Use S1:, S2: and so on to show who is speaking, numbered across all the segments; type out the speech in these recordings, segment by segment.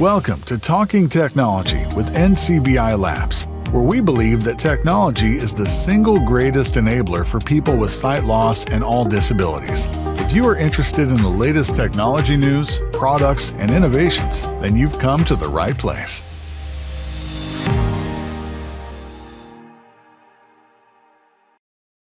S1: Welcome to Talking Technology with NCBI Labs, where we believe that technology is the single greatest enabler for people with sight loss and all disabilities. If you are interested in the latest technology news, products, and innovations, then you've come to the right place.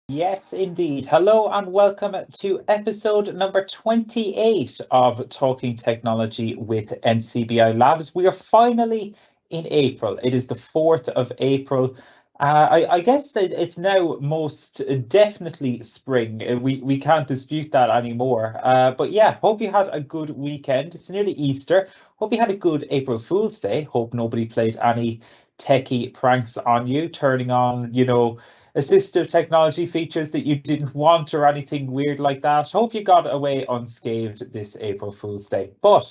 S2: Yes, indeed. Hello and welcome to episode number 28 of Talking Technology with NCBI Labs. We are finally in April. It is the 4th of April. I guess that it's now most definitely spring. We can't dispute that anymore. But yeah, hope you had a good weekend. It's nearly Easter. Hope you had a good April Fool's Day. Hope nobody played any techie pranks on you, turning on, assistive technology features that you didn't want or anything weird like that. Hope you got away unscathed this April Fool's Day. But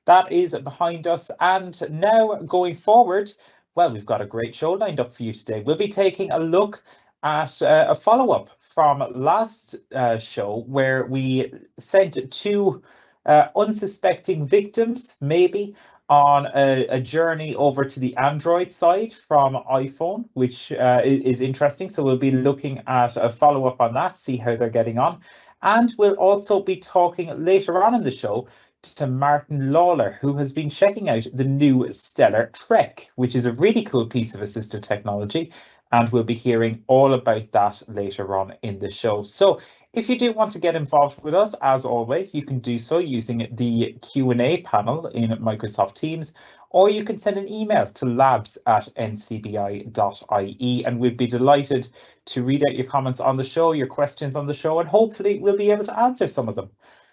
S2: that is behind us. And now going forward, well, we've got a great show lined up for you today. We'll be taking a look at a follow-up from last show where we sent two unsuspecting victims, maybe, on a journey over to the Android side from iPhone, which is interesting. So we'll be looking at a follow-up on that, see how they're getting on. And we'll also be talking later on in the show to Martin Lawlor, who has been checking out the new StellarTrek, which is a really cool piece of assistive technology. And we'll be hearing all about that later on in the show. So if you do want to get involved with us, as always, you can do so using the Q&A panel in Microsoft Teams, or you can send an email to labs@ncbi.ie, and we'd be delighted to read out your comments on the show, your questions on the show, and hopefully we'll be able to answer some of them.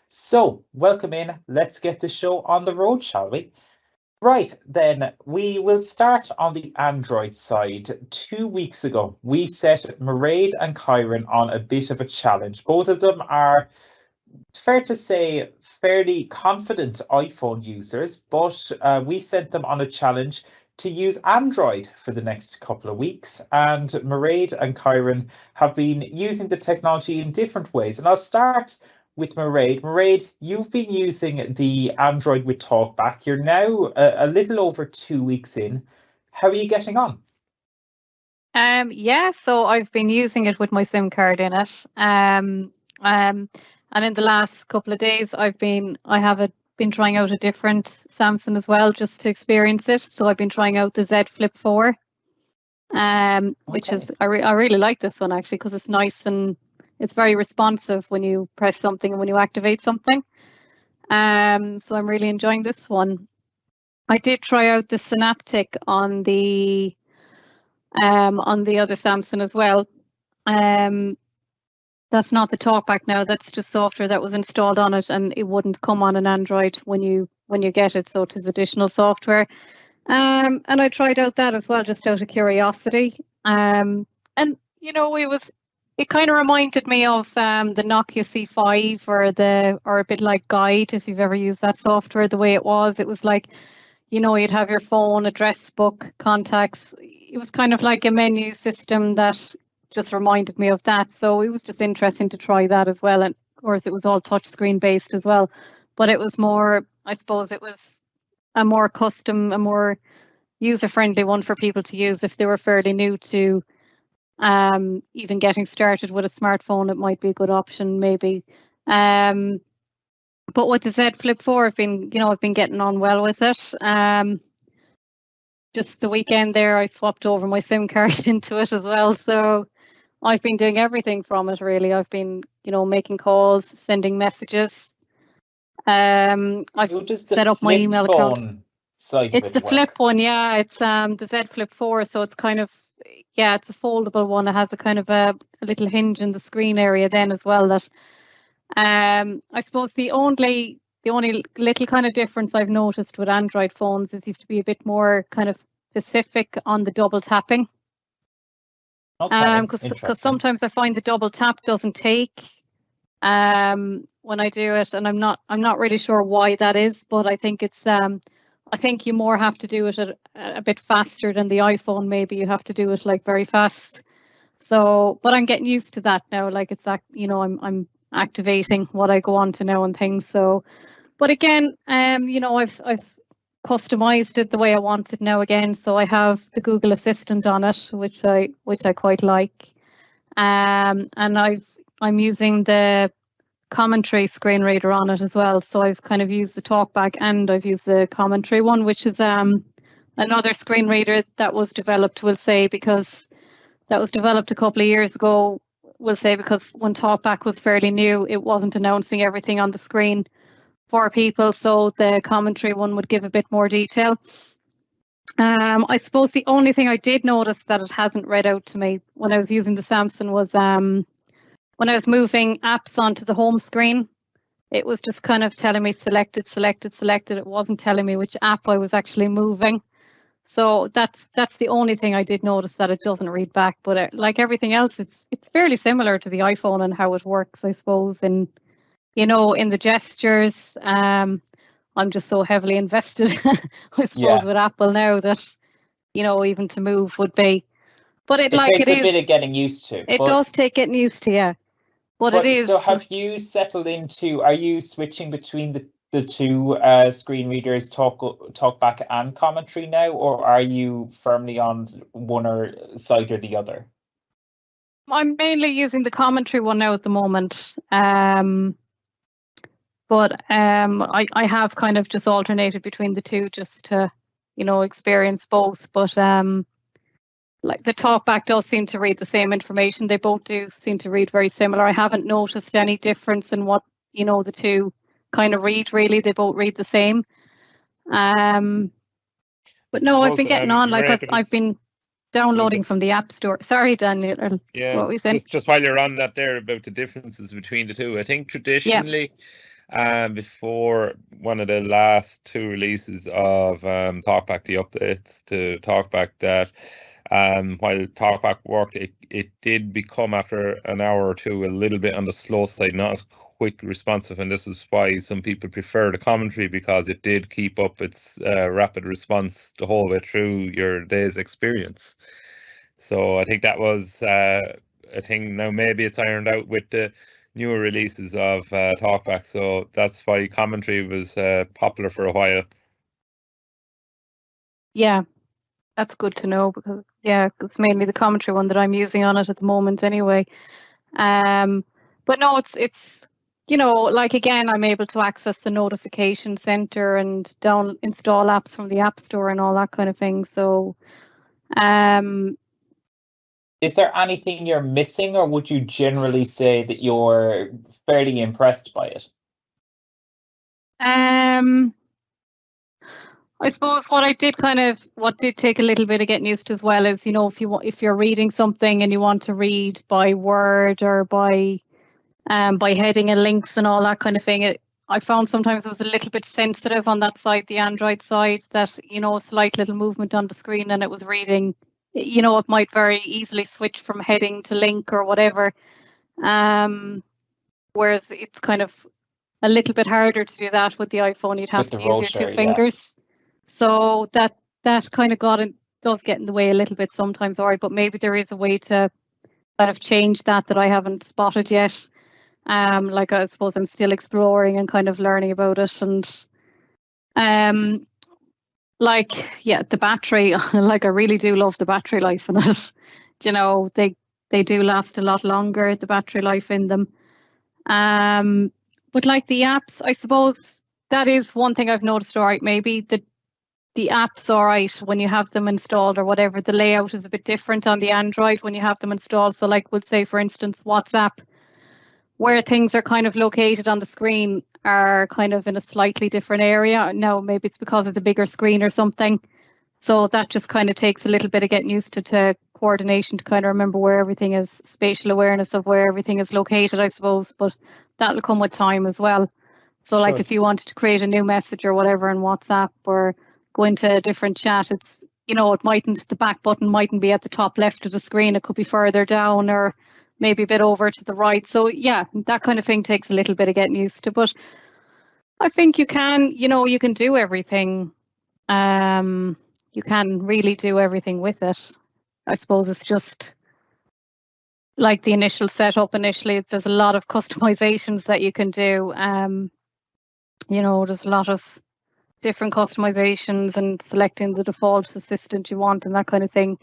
S2: So welcome in. Let's get the show on the road, shall we? Right, then we will start on the Android side. 2 weeks ago, we set Mairead and Kyran on a bit of a challenge. Both of them are, fair to say, fairly confident iPhone users, but we sent them on a challenge to use Android for the next couple of weeks. And Mairead and Kyran have been using the technology in different ways. And I'll start with Mairead. Mairead, you've been using the Android with TalkBack. You're now a little over 2 weeks in. How are you getting on?
S3: Yeah, so I've been using it with my SIM card in it. And in the last couple of days, I have been trying out a different Samsung as well, just to experience it. So I've been trying out the Z Flip 4, which is I really like this one actually, because it's nice and it's very responsive when you press something and when you activate something. So I'm really enjoying this one. I did try out the Synaptic on the other Samsung as well. That's not the TalkBack now. That's just software that was installed on it, and it wouldn't come on an Android when you get it. So it is additional software. And I tried out that as well, just out of curiosity. And it kind of reminded me of the Nokia C5 or a bit like Guide, if you've ever used that software. The way it was like, you'd have your phone, address book, contacts. It was kind of like a menu system that just reminded me of that. So it was just interesting to try that as well. And of course, it was all touchscreen based as well. But it was more, I suppose it was a more custom, a more user-friendly one for people to use if they were fairly new to even getting started with a smartphone. It might be a good option maybe. But with the Z Flip 4, I've been getting on well with it. Just the weekend there, I swapped over my SIM card into it as well. So I've been doing everything from it really. I've been, making calls, sending messages. I've set up my email account. It's the Flip one, yeah. It's the Z Flip 4, so it's kind of, yeah, it's a foldable one. It has a kind of a little hinge in the screen area then as well. That I suppose the only little kind of difference I've noticed with Android phones is you have to be a bit more kind of specific on the double tapping.
S2: Okay.
S3: Because sometimes I find the double tap doesn't take when I do it, and I'm not really sure why that is, but I think it's I think you more have to do it a bit faster than the iPhone. Maybe you have to do it like very fast. So, but I'm getting used to that now. Like it's that, I'm activating what I go on to now and things. So, but again, I've customized it the way I want it now again. So I have the Google Assistant on it, which I quite like. And I'm using the commentary screen reader on it as well. So I've kind of used the TalkBack and I've used the commentary one, which is another screen reader that was developed, because that was developed a couple of years ago, because when TalkBack was fairly new, it wasn't announcing everything on the screen for people. So the commentary one would give a bit more detail. I suppose the only thing I did notice that it hasn't read out to me when I was using the Samsung was when I was moving apps onto the home screen, it was just kind of telling me selected. It wasn't telling me which app I was actually moving. So that's the only thing I did notice, that it doesn't read back. But like everything else, it's fairly similar to the iPhone and how it works, I suppose. In the gestures, I'm just so heavily invested, I suppose, with Apple now that, even to move would be. But it
S2: takes a bit of getting used to.
S3: It does take getting used to, yeah. But it is.
S2: So have you settled into? Are you switching between the two screen readers, TalkBack and commentary now, or are you firmly on one side or the other?
S3: I'm mainly using the commentary one now at the moment. But I have kind of just alternated between the two just to, experience both. But like the TalkBack does seem to read the same information. They both do seem to read very similar. I haven't noticed any difference in what, the two kind of read, really. They both read the same. But no, I've been getting on. Like I've been downloading from the App Store. Sorry, Daniel.
S4: Yeah,
S3: what were you saying?
S4: Just while you're on that there about the differences between the two, I think traditionally, before one of the last two releases of TalkBack, the updates to TalkBack, that while TalkBack worked, it did become after an hour or two a little bit on the slow side, not as quick responsive, and this is why some people prefer the commentary, because it did keep up its rapid response the whole way through your day's experience. So I think that was a thing. Now maybe it's ironed out with the newer releases of TalkBack, so that's why commentary was popular for a while.
S3: Yeah, that's good to know, because it's mainly the commentary one that I'm using on it at the moment anyway. But no, it's like, again, I'm able to access the notification center and install apps from the App Store and all that kind of thing. So
S2: is there anything you're missing, or would you generally say that you're fairly impressed by it?
S3: I suppose what did take a little bit of getting used to as well is, if you're reading something and you want to read by word or by heading and links and all that kind of thing, I found sometimes it was a little bit sensitive on that side, the Android side, that, a slight little movement on the screen and it was reading, it might very easily switch from heading to link or whatever. Whereas it's kind of a little bit harder to do that with the iPhone. You'd have to use your two fingers. So that kind of does get in the way a little bit sometimes, all right, but maybe there is a way to kind of change that I haven't spotted yet. Like, I suppose I'm still exploring and kind of learning about it. And the battery, like, I really do love the battery life in it. They do last a lot longer, the battery life in them. But like the apps, I suppose that is one thing I've noticed, all right, maybe the apps, all right, when you have them installed or whatever, the layout is a bit different on the Android when you have them installed. So like, we'll say, for instance, WhatsApp, where things are kind of located on the screen are kind of in a slightly different area. Now, maybe it's because of the bigger screen or something. So that just kind of takes a little bit of getting used to coordination, to kind of remember where everything is, spatial awareness of where everything is located, I suppose. But that'll come with time as well. So like, if you wanted to create a new message or whatever in WhatsApp, or go into a different chat, it's, the back button mightn't be at the top left of the screen. It could be further down or maybe a bit over to the right. So yeah, that kind of thing takes a little bit of getting used to. But I think you can do everything. You can really do everything with it. I suppose it's just like the initial setup. There's a lot of customizations that you can do. There's a lot of different customizations and selecting the default assistant you want and that kind of thing.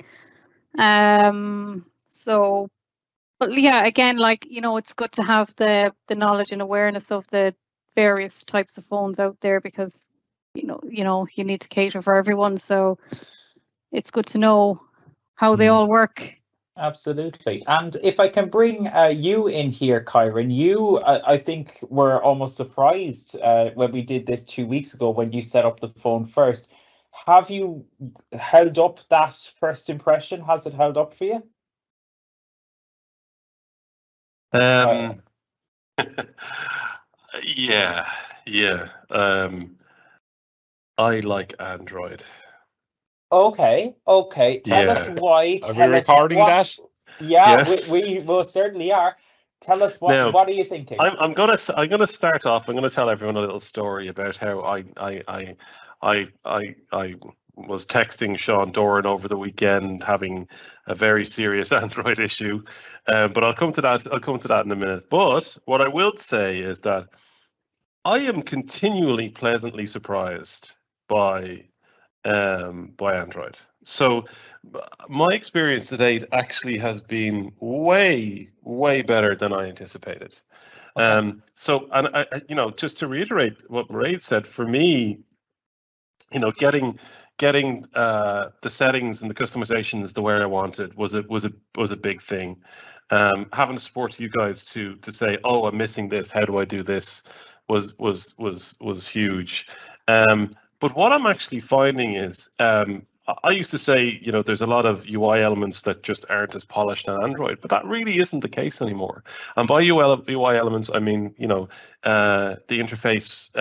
S3: So, but yeah, again, like, you know, it's good to have the knowledge and awareness of the various types of phones out there, because you know you need to cater for everyone. So it's good to know how they all work.
S2: Absolutely. And if I can bring you in here, Kyran, you, I think, were almost surprised when we did this 2 weeks ago when you set up the phone first. Have you held up that first impression? Has it held up for you?
S5: Yeah. I like Android.
S2: Okay. Tell us why.
S4: Are we recording that?
S2: Yeah,
S5: Yes.
S2: we most certainly are. Tell us what.
S5: Now,
S2: What are you thinking?
S5: I'm gonna start off. I'm gonna tell everyone a little story about how I was texting Sean Doran over the weekend, having a very serious Android issue. But I'll come to that. I'll come to that in a minute. But what I will say is that I am continually pleasantly surprised by Android. So my experience to date actually has been way better than I anticipated.
S2: Okay.
S5: So, and I, you know, just to reiterate what Mairead said, for me, you know, getting the settings and the customizations the way I wanted was a big thing. Having to support you guys to say, oh, I'm missing this, how do I do this, was huge. But what I'm actually finding is, I used to say, you know, there's a lot of UI elements that just aren't as polished on Android, but that really isn't the case anymore. And by UI elements, I mean, you know, the interface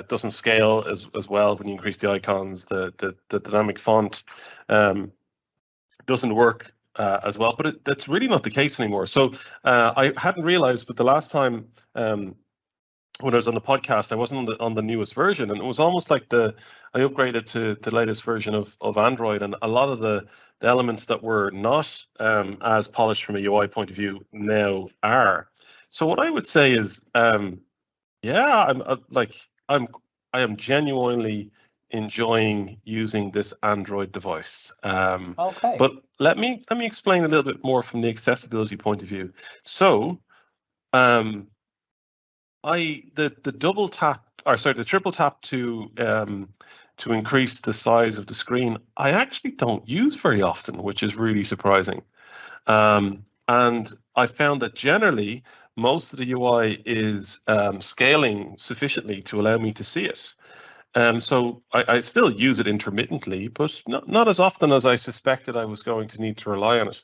S5: doesn't scale as well when you increase the icons. The dynamic font doesn't work as well, but that's really not the case anymore. So I hadn't realized, but the last time when I was on the podcast, I wasn't on the newest version, and it was almost like I upgraded to the latest version of Android, and a lot of the elements that were not as polished from a UI point of view now are. So what I would say is, yeah, I am genuinely enjoying using this Android device.
S2: Okay.
S5: But let me explain a little bit more from the accessibility point of view. So, the triple tap to increase the size of the screen, I actually don't use very often, which is really surprising. And I found that generally most of the UI is scaling sufficiently to allow me to see it. So I still use it intermittently, but not as often as I suspected I was going to need to rely on it.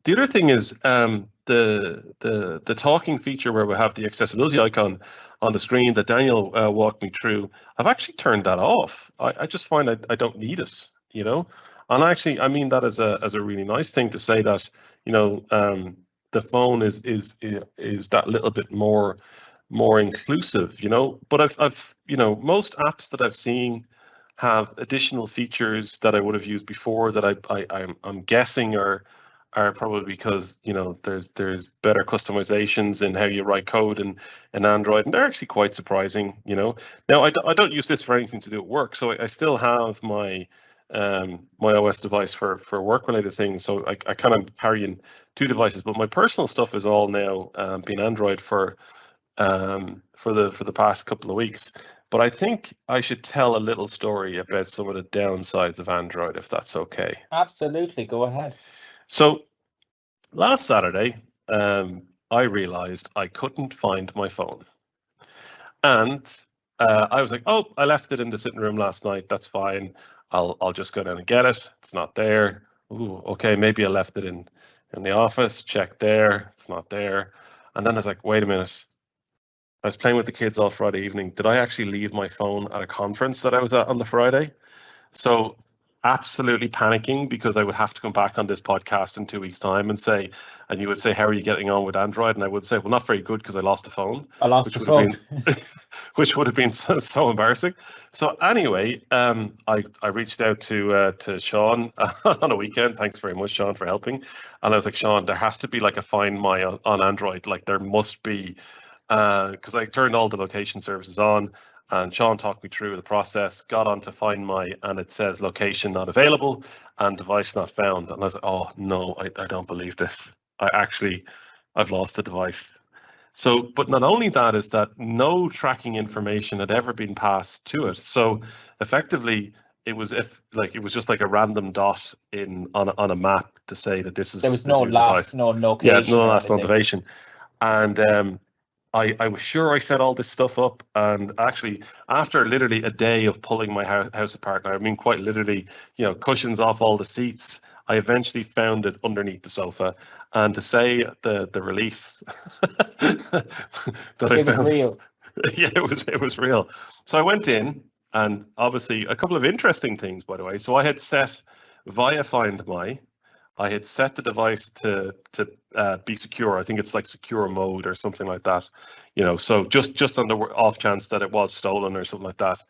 S5: The other thing is the talking feature where we have the accessibility icon on the screen that Daniel walked me through. I've actually turned that off. I just find I don't need it, you know. And actually, I mean that as a really nice thing to say that, you know, the phone is that little bit more inclusive, you know. But I've you know, most apps that I've seen have additional features that I would have used before that I'm guessing are probably because, you know, there's better customizations in how you write code in Android, and they're actually quite surprising, you know. Now I don't use this for anything to do at work, so I still have my my OS device for work related things, so I kind of carrying two devices, but my personal stuff is all now being Android for the past couple of weeks. But I think I should tell a little story about some of the downsides of Android, if that's okay.
S2: Absolutely, go ahead.
S5: So last Saturday, I realized I couldn't find my phone. And I was like, oh, I left it in the sitting room last night. That's fine. I'll just go down and get it. It's not there. Ooh, okay, maybe I left it in the office. Check there. It's not there. And then I was like, wait a minute. I was playing with the kids all Friday evening. Did I actually leave my phone at a conference that I was at on the Friday? So absolutely panicking, because I would have to come back on this podcast in 2 weeks' time and say, and you would say, how are you getting on with Android? And I would say, well, not very good, because I lost the phone.
S2: I lost the phone.
S5: Which would have been so embarrassing. So anyway, I reached out to Sean on a weekend. Thanks very much, Sean, for helping. And I was like, Sean, there has to be like a Find My on Android. Like there must be, because I turned all the location services on, And Sean talked me through the process, got on to Find My, and it says location not available and device not found. And I was like, oh no, I don't believe this. I've lost the device. So, but not only that is that no tracking information had ever been passed to it. So effectively, it was just like a random dot on a map to say that this is.
S2: There was no last, no location.
S5: Yeah, no last notification. And I was sure I set all this stuff up, and actually after literally a day of pulling my house apart, I mean quite literally, cushions off all the seats, I eventually found it underneath the sofa. And to say the relief that
S2: it was real.
S5: Yeah, it was real. So I went in, and obviously a couple of interesting things, by the way. So I had set via Find My, I had set the device to be secure. I think it's like secure mode or something like that, so just on the off chance that it was stolen or something like that.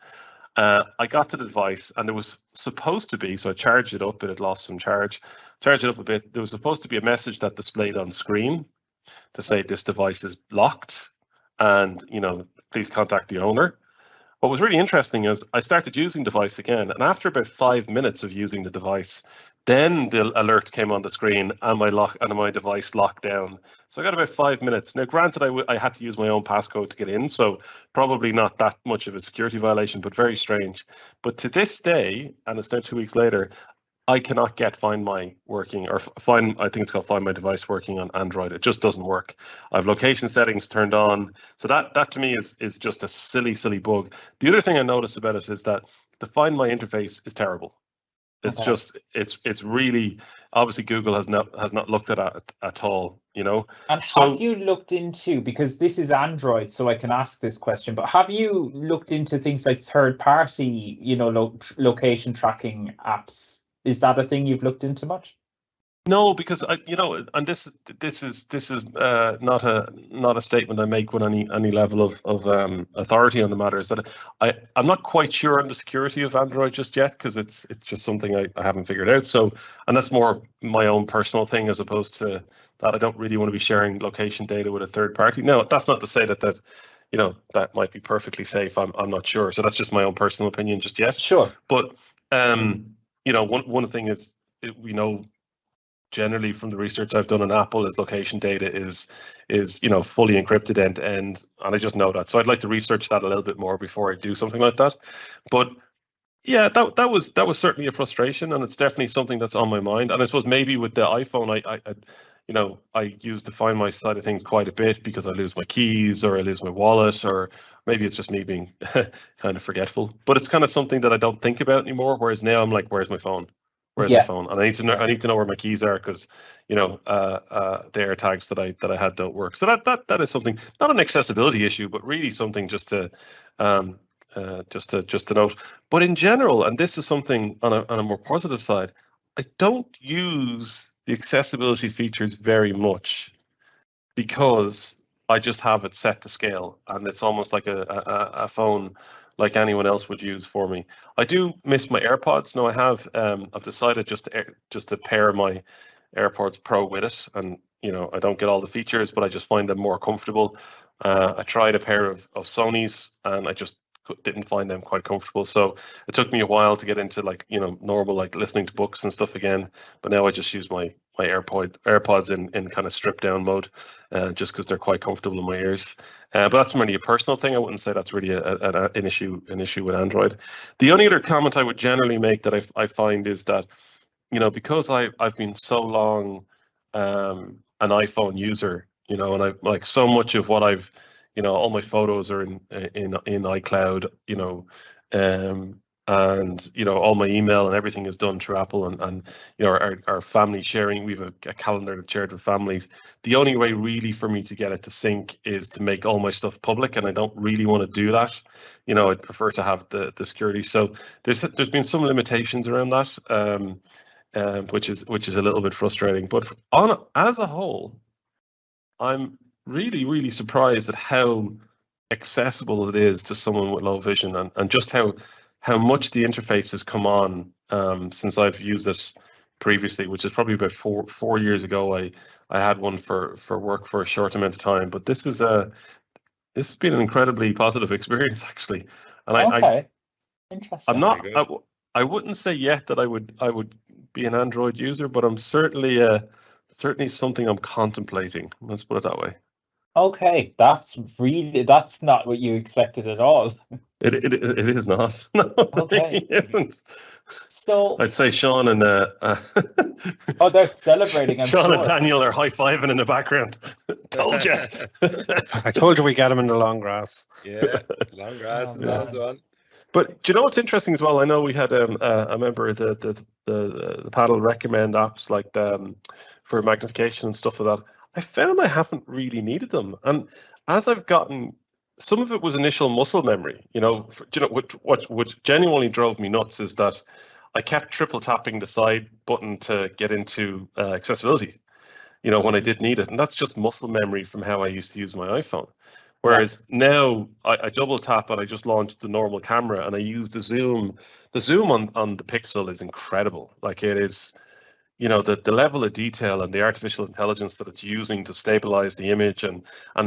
S5: I got to the device, and there was supposed to be, so I charged it up, it had lost some charged it up a bit. There was supposed to be a message that displayed on screen to say this device is locked, and please contact the owner. What was really interesting is I started using the device again, and after about 5 minutes of using the device, then the alert came on the screen and my device locked down. So I got about 5 minutes. Now, granted, I had to use my own passcode to get in, so probably not that much of a security violation, but very strange. But to this day, and it's now 2 weeks later, I cannot get Find My working, or I think it's called Find My Device working on Android. It just doesn't work. I have location settings turned on. So that to me is just a silly bug. The other thing I noticed about it is that the Find My interface is terrible. It's just it's really, obviously Google has not looked at it at all,
S2: And have you looked into, because this is Android, so I can ask this question, but have you looked into things like third-party, location tracking apps? Is that a thing you've looked into much?
S5: No, because and this is not a statement I make with any level of authority on the matter. Is that I'm not quite sure on the security of Android just yet, because it's just something I haven't figured out. So, and that's more my own personal thing, as opposed to that I don't really want to be sharing location data with a third party. No, that's not to say that that might be perfectly safe. I'm not sure. So that's just my own personal opinion just yet.
S2: Sure.
S5: But one thing is, we know generally from the research I've done on Apple is location data is fully encrypted end to end, and I just know that. So I'd like to research that a little bit more before I do something like that. But yeah, that was certainly a frustration, and it's definitely something that's on my mind. And I suppose maybe with the iPhone, I use the Find My side of things quite a bit, because I lose my keys or I lose my wallet, or maybe it's just me being kind of forgetful. But it's kind of something that I don't think about anymore. Whereas now I'm like, where's my phone? Where's my phone? And I need to know where my keys are, because the AirTags that I had don't work. So that is something, not an accessibility issue, but really something just to note. But in general, and this is something on a more positive side, I don't use the accessibility features very much, because I just have it set to scale, and it's almost like a phone like anyone else would use for me. I do miss my AirPods. Now I've decided just to pair my AirPods Pro with it, and I don't get all the features, but I just find them more comfortable. I tried a pair of Sony's, and I just didn't find them quite comfortable. So it took me a while to get into normal listening to books and stuff again. But now I just use my AirPods in kind of stripped down mode, just because they're quite comfortable in my ears. But that's really a personal thing. I wouldn't say that's really an issue with Android. The only other comment I would generally make that I find is that because I've been so long an iPhone user, and I like so much of what I've all my photos are in iCloud, and all my email and everything is done through Apple, and our family sharing, we have a calendar that's shared with families. The only way really for me to get it to sync is to make all my stuff public, and I don't really want to do that. I'd prefer to have the security. So there's been some limitations around that, which is a little bit frustrating. But as a whole, I'm really surprised at how accessible it is to someone with low vision, and just how much the interface has come on since I've used it previously, which is probably about four years ago. I had one for work for a short amount of time, but this is This has been an incredibly positive experience, actually. And
S2: Okay, interesting.
S5: I'm not. I wouldn't say yet that I would be an Android user, but I'm certainly something I'm contemplating. Let's put it that way.
S2: Okay, that's not what you expected at all.
S5: It is not. No,
S2: Okay.
S5: it isn't.
S2: So
S5: I'd say Sean and
S2: oh, they're celebrating. I'm
S5: Sean
S2: sure.
S5: and Daniel are high-fiving in the background. Told you.
S6: I told you we got him in the long grass.
S4: Yeah, long grass
S2: Oh,
S4: and that as
S2: man.
S4: well.
S5: But do you know what's interesting as well? I know we had a member of the panel recommend apps like for magnification and stuff like that. I found I haven't really needed them, and as I've gotten, some of it was initial muscle memory. You know, what genuinely drove me nuts is that I kept triple tapping the side button to get into accessibility. You know, when I did need it, and that's just muscle memory from how I used to use my iPhone. Whereas now I double tap and I just launched the normal camera and I use the zoom. The zoom on the Pixel is incredible. Like it is, you know, the level of detail and the artificial intelligence that it's using to stabilize the image and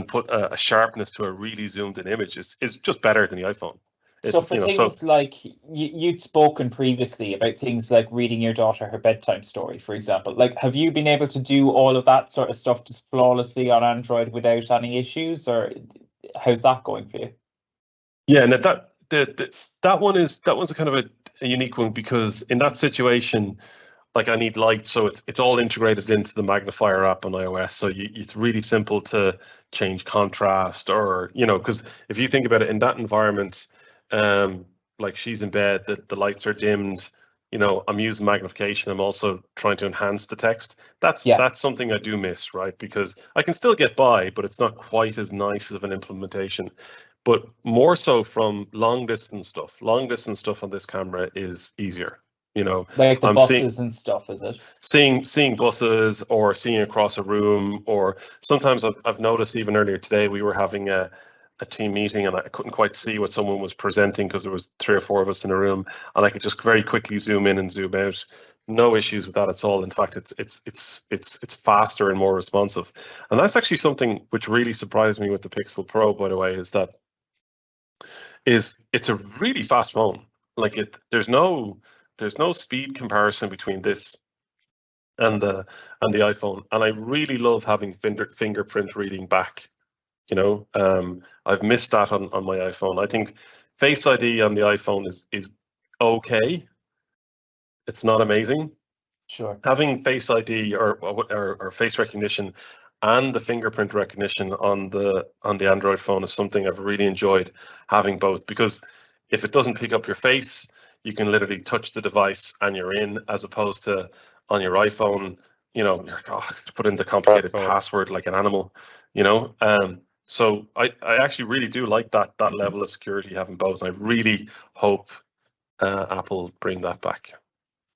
S5: put a sharpness to a really zoomed in image is just better than the iPhone.
S2: So for things like you'd spoken previously about things like reading your daughter her bedtime story, for example, like have you been able to do all of that sort of stuff just flawlessly on Android without any issues, or how's that going for you?
S5: Yeah, and that one's a kind of a unique one, because in that situation, like I need light, so it's all integrated into the magnifier app on iOS. So it's really simple to change contrast, or you know, because if you think about it in that environment, like she's in bed, the lights are dimmed. You know, I'm using magnification. I'm also trying to enhance the text. That's something I do miss, right? Because I can still get by, but it's not quite as nice of an implementation. But more so from long distance stuff. Long distance stuff on this camera is easier. You know,
S2: like the buses and stuff, is it?
S5: Seeing buses or seeing across a room, or sometimes I've noticed even earlier today we were having a team meeting and I couldn't quite see what someone was presenting because there was 3 or 4 of us in a room, and I could just very quickly zoom in and zoom out. No issues with that at all. In fact, it's faster and more responsive. And that's actually something which really surprised me with the Pixel Pro, by the way, is that it's a really fast phone. Like there's no speed comparison between this and the iPhone, and I really love having fingerprint reading back. You know, I've missed that on my iPhone. I think Face ID on the iPhone is okay. It's not amazing.
S2: Sure.
S5: Having Face ID or face recognition and the fingerprint recognition on the Android phone is something I've really enjoyed having both, because if it doesn't pick up your face, you can literally touch the device and you're in, as opposed to on your iPhone, you know, you're like, oh, put in the complicated password like an animal, you know. So I actually really do like that level of security having both. And I really hope Apple bring that back.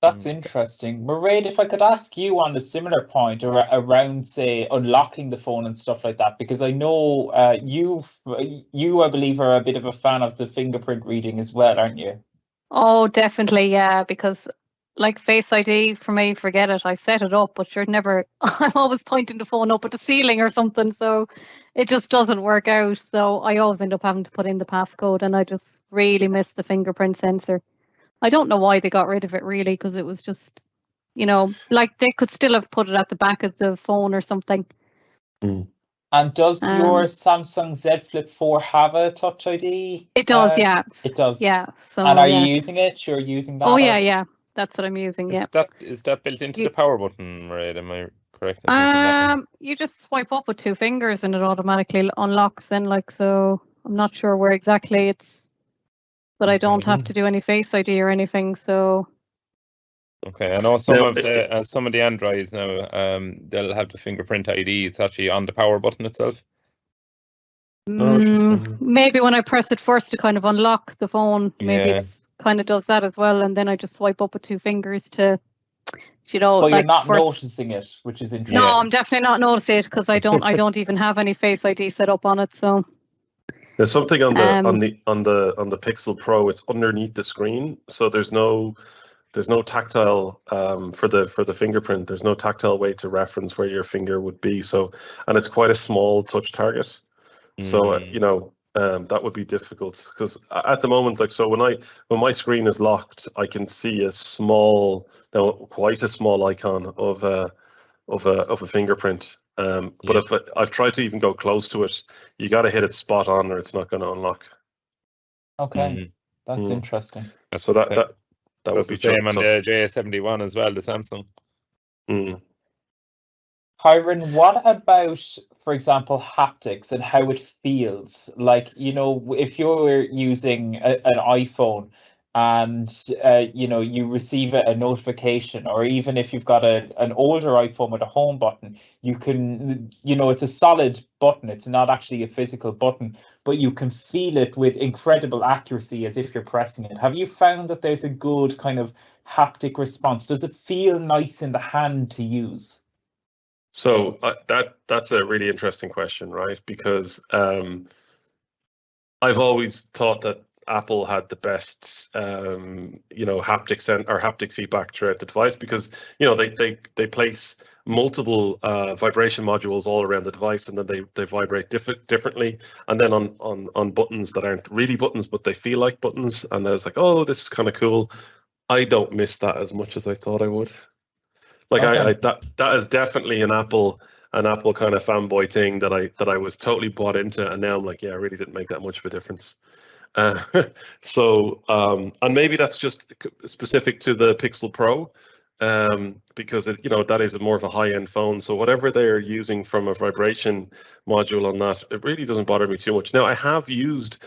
S2: That's interesting. Mairead, if I could ask you on a similar point around, say, unlocking the phone and stuff like that, because I know you, I believe, are a bit of a fan of the fingerprint reading as well, aren't you?
S3: Oh, definitely, yeah, because like Face ID, for me, forget it. I set it up, but you're never, I'm always pointing the phone up at the ceiling or something, so it just doesn't work out. So I always end up having to put in the passcode, and I just really miss the fingerprint sensor. I don't know why they got rid of it, really, because it was just, you know, like they could still have put it at the back of the phone or something.
S2: And does your Samsung Z Flip 4 have a Touch ID?
S3: It does, yeah.
S2: It does.
S3: Yeah. So,
S2: and are you using it? You're using that?
S3: Oh, yeah. That's what I'm using, yeah.
S4: Is that built into the power button, right? Am I correct?
S3: You just swipe up with 2 fingers and it automatically unlocks, and like, so I'm not sure where exactly it's, but I don't have to do any Face ID or anything, so.
S4: Okay, I know some of the Androids now, they'll have the fingerprint ID. It's actually on the power button itself.
S3: Maybe when I press it first to kind of unlock the phone, maybe it's kind of does that as well, and then I just swipe up with 2 fingers to, you know.
S2: But
S3: like
S2: you're not noticing it, which is interesting.
S3: No, I'm definitely not noticing it, because I don't even have any Face ID set up on it. So
S5: there's something on the Pixel Pro. It's underneath the screen, so there's no tactile for the fingerprint. There's no tactile way to reference where your finger would be. So, and it's quite a small touch target. So that would be difficult, because at the moment, like, so when my screen is locked, I can see quite a small icon of a fingerprint. But if I've tried to even go close to it, you got to hit it spot on, or it's not going to unlock.
S2: Okay, that's interesting.
S5: So that would be
S4: the same on
S5: tough.
S4: the JS71 as well, the Samsung.
S2: Kyran, what about, for example, haptics and how it feels? Like, if you're using an iPhone and, you receive a notification, or even if you've got an older iPhone with a home button, you can, it's a solid button. It's not actually a physical button, but you can feel it with incredible accuracy as if you're pressing it. Have you found that there's a good kind of haptic response? Does it feel nice in the hand to use?
S5: So that's a really interesting question, right? Because I've always thought that Apple had the best, haptic feedback throughout the device, because they place multiple vibration modules all around the device, and then they vibrate differently, and then on buttons that aren't really buttons but they feel like buttons, and I was like, oh, this is kind of cool. I don't miss that as much as I thought I would. Like, okay. That is definitely an Apple kind of fanboy thing that I was totally bought into, and now I'm like, yeah, it really didn't make that much of a difference. And maybe that's just specific to the Pixel Pro, because that is more of a high-end phone. So whatever they're using from a vibration module on that, it really doesn't bother me too much. Now, I have used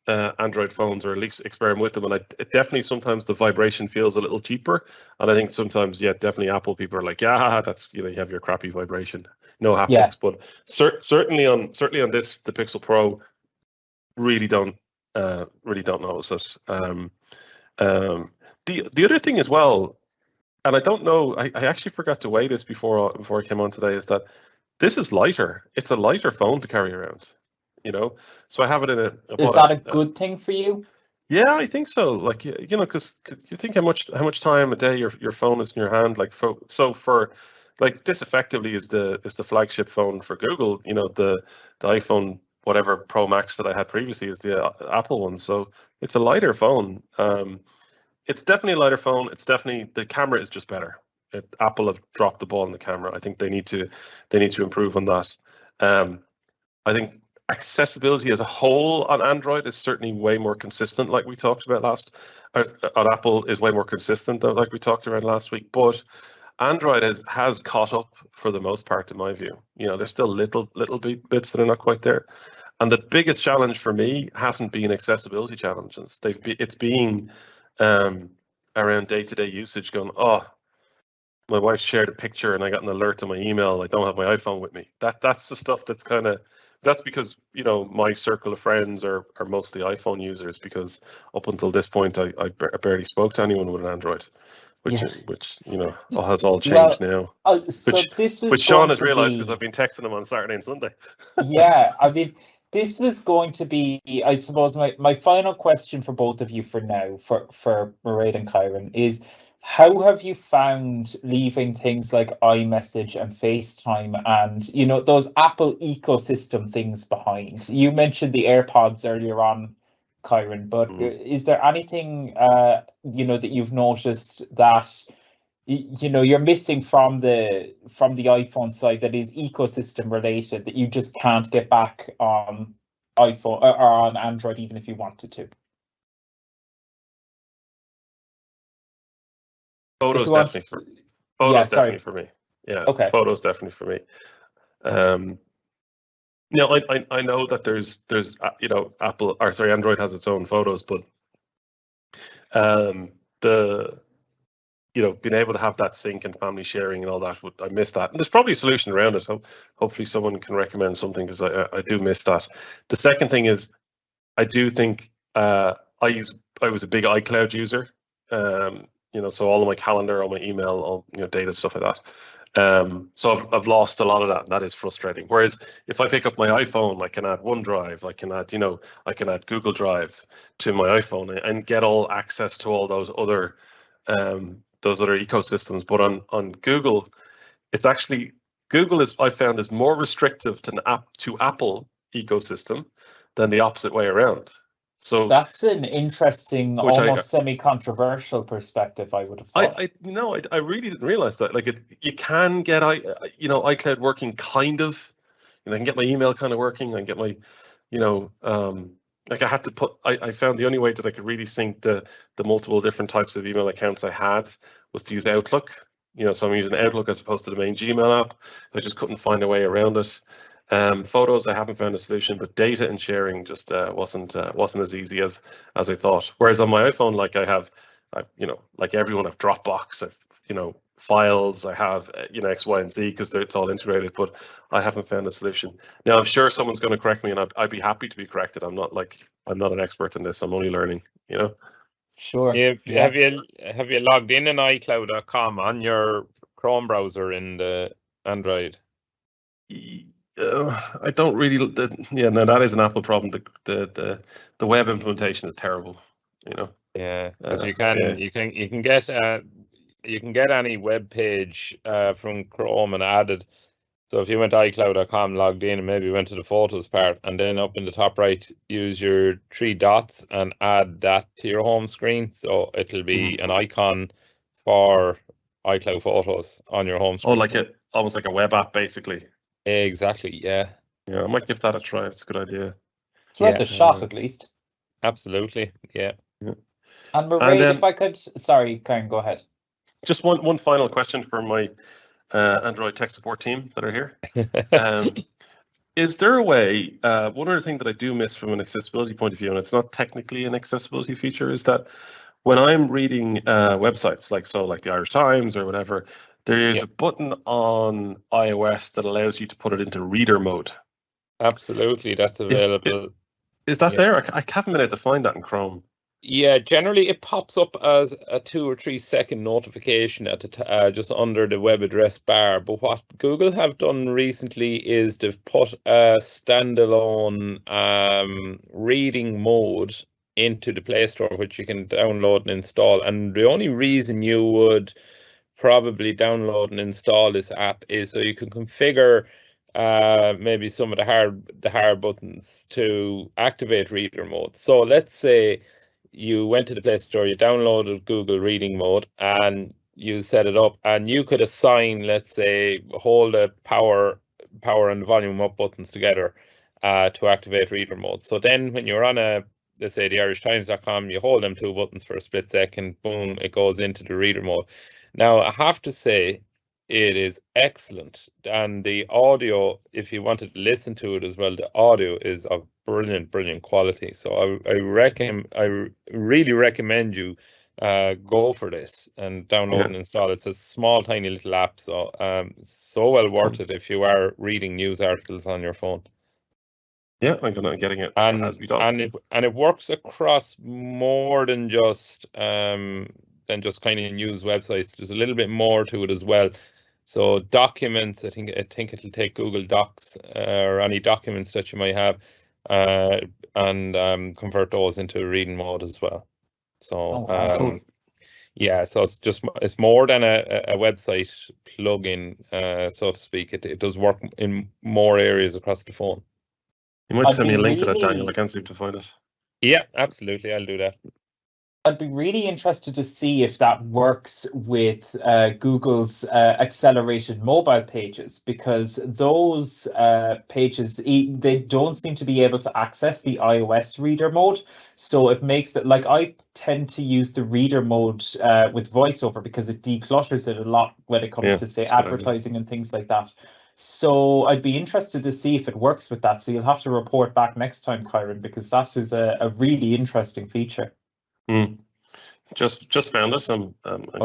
S5: Android phones, or at least experiment with them, and it definitely sometimes the vibration feels a little cheaper, and I think sometimes, definitely Apple people are like, yeah, that's, you have your crappy vibration, no haptics. But certainly on this, the Pixel Pro, really don't notice it. The other thing as well, and I don't know, I actually forgot to weigh this before I came on today, is that this is lighter. It's a lighter phone to carry around. So I have it in a.
S2: Is that a good thing for you?
S5: Yeah, I think so. Like, because you think how much time a day your phone is in your hand. Like, for like, this effectively is the flagship phone for Google. The iPhone whatever Pro Max that I had previously is the Apple one. So it's a lighter phone. It's definitely a lighter phone. It's definitely, the camera is just better. Apple have dropped the ball in the camera. I think they need to improve on that. I think accessibility as a whole on Android is certainly way more consistent, like we talked about on Apple is way more consistent, like we talked about last week. But Android has caught up for the most part, in my view. There's still little bits that are not quite there. And the biggest challenge for me hasn't been accessibility challenges. It's been around day-to-day usage, going, oh, my wife shared a picture and I got an alert on my email. I don't have my iPhone with me. That's the stuff that's kind of, that's because, my circle of friends are mostly iPhone users, because up until this point, I barely spoke to anyone with an Android, which has all changed now. Which Sean has realized, because I've been texting him on Saturday and Sunday.
S2: Yeah, I mean, this was going to be, I suppose, my final question for both of you for now, for Mairead and Kyran, is how have you found leaving things like iMessage and FaceTime and, those Apple ecosystem things behind? You mentioned the AirPods earlier on, Kyran, but is there anything, that you've noticed that, you're missing from the iPhone side that is ecosystem related, that you just can't get back on iPhone or on Android, even if you wanted to?
S5: Photos definitely for me. Yeah. Okay. Photos definitely for me. I know that there's Android has its own photos, but being able to have that sync and family sharing and all that, I miss that. And there's probably a solution around it. So hopefully someone can recommend something, because I do miss that. The second thing is, I do think I was a big iCloud user. So all of my calendar, all my email, all data, stuff like that. So I've lost a lot of that, and that is frustrating. Whereas if I pick up my iPhone, I can add OneDrive, I can add Google Drive to my iPhone and get all access to all those other ecosystems. But on Google, it's actually, Google I found is more restrictive to Apple ecosystem than the opposite way around. So
S2: that's an interesting,
S5: Which
S2: almost semi-controversial perspective, I would have thought.
S5: I really didn't realize that. Like, you can get iCloud working kind of. I can get my email kind of working. I can get my, like I had to put. I found the only way that I could really sync the multiple different types of email accounts I had was to use Outlook. So I'm using Outlook as opposed to the main Gmail app. I just couldn't find a way around it. Photos, I haven't found a solution, but data and sharing just wasn't as easy as I thought. Whereas on my iPhone, like like everyone, I've Dropbox, I've files, I have X, Y, and Z because it's all integrated. But I haven't found a solution. Now I'm sure someone's going to correct me, and I'd be happy to be corrected. I'm not an expert in this. I'm only learning.
S2: Sure.
S4: Have you logged in iCloud.com on your Chrome browser in the Android?
S5: I don't really. No, that is an Apple problem. The web implementation is terrible.
S4: Yeah, because you can get any web page from Chrome and added. So if you went to iCloud.com, logged in, and maybe went to the photos part, and then up in the top right, use your 3 dots and add that to your home screen. So it'll be an icon for iCloud Photos on your home screen.
S5: Oh, almost like a web app, basically.
S4: Exactly. Yeah.
S5: Yeah, I might give that a try. It's a good idea.
S2: It's worth a shot, at least.
S4: Absolutely. Yeah.
S2: And Mairead, if I could, sorry, Kyran, go ahead.
S5: Just one final question for my Android tech support team that are here. Is there a way, one other thing that I do miss from an accessibility point of view, and it's not technically an accessibility feature, is that when I'm reading websites like the Irish Times or whatever, there is a button on iOS that allows you to put it into reader mode.
S4: Absolutely, that's available.
S5: Is that there? I haven't been able to find that in Chrome.
S4: Yeah, generally it pops up as a 2 or 3 second notification at the just under the web address bar. But what Google have done recently is they've put a standalone reading mode into the Play Store, which you can download and install. And the only reason you would probably download and install this app is so you can configure maybe some of the hard buttons to activate reader mode. So let's say you went to the Play Store, you downloaded Google Reading Mode, and you set it up, and you could assign, let's say, hold the power and volume up buttons together to activate reader mode. So then when you're on let's say the irishtimes.com, you hold them 2 buttons for a split second, boom, it goes into the reader mode. Now, I have to say, it is excellent, and the audio, if you wanted to listen to it as well, the audio is of brilliant quality. So I really recommend you go for this and download and install it. It's a small tiny little app, so so well worth it if you are reading news articles on your phone.
S5: Yeah, I'm getting it as we talk.
S4: And it works across more than just kind of news websites. There's a little bit more to it as well. So documents, I think it'll take Google Docs or any documents that you might have and convert those into reading mode as well. So
S5: cool.
S4: Yeah, so it's more than a website plugin, so to speak. It does work in more areas across the phone.
S5: You might send me a link to that, Daniel. I can't seem to find it.
S4: Yeah, absolutely. I'll do that.
S2: I'd be really interested to see if that works with Google's accelerated mobile pages, because those pages, they don't seem to be able to access the iOS reader mode. So it makes it, like, I tend to use the reader mode with VoiceOver because it declutters it a lot when it comes to, say, advertising and things like that. So I'd be interested to see if it works with that. So you'll have to report back next time, Kyran, because that is a really interesting feature.
S5: Just found it. I'm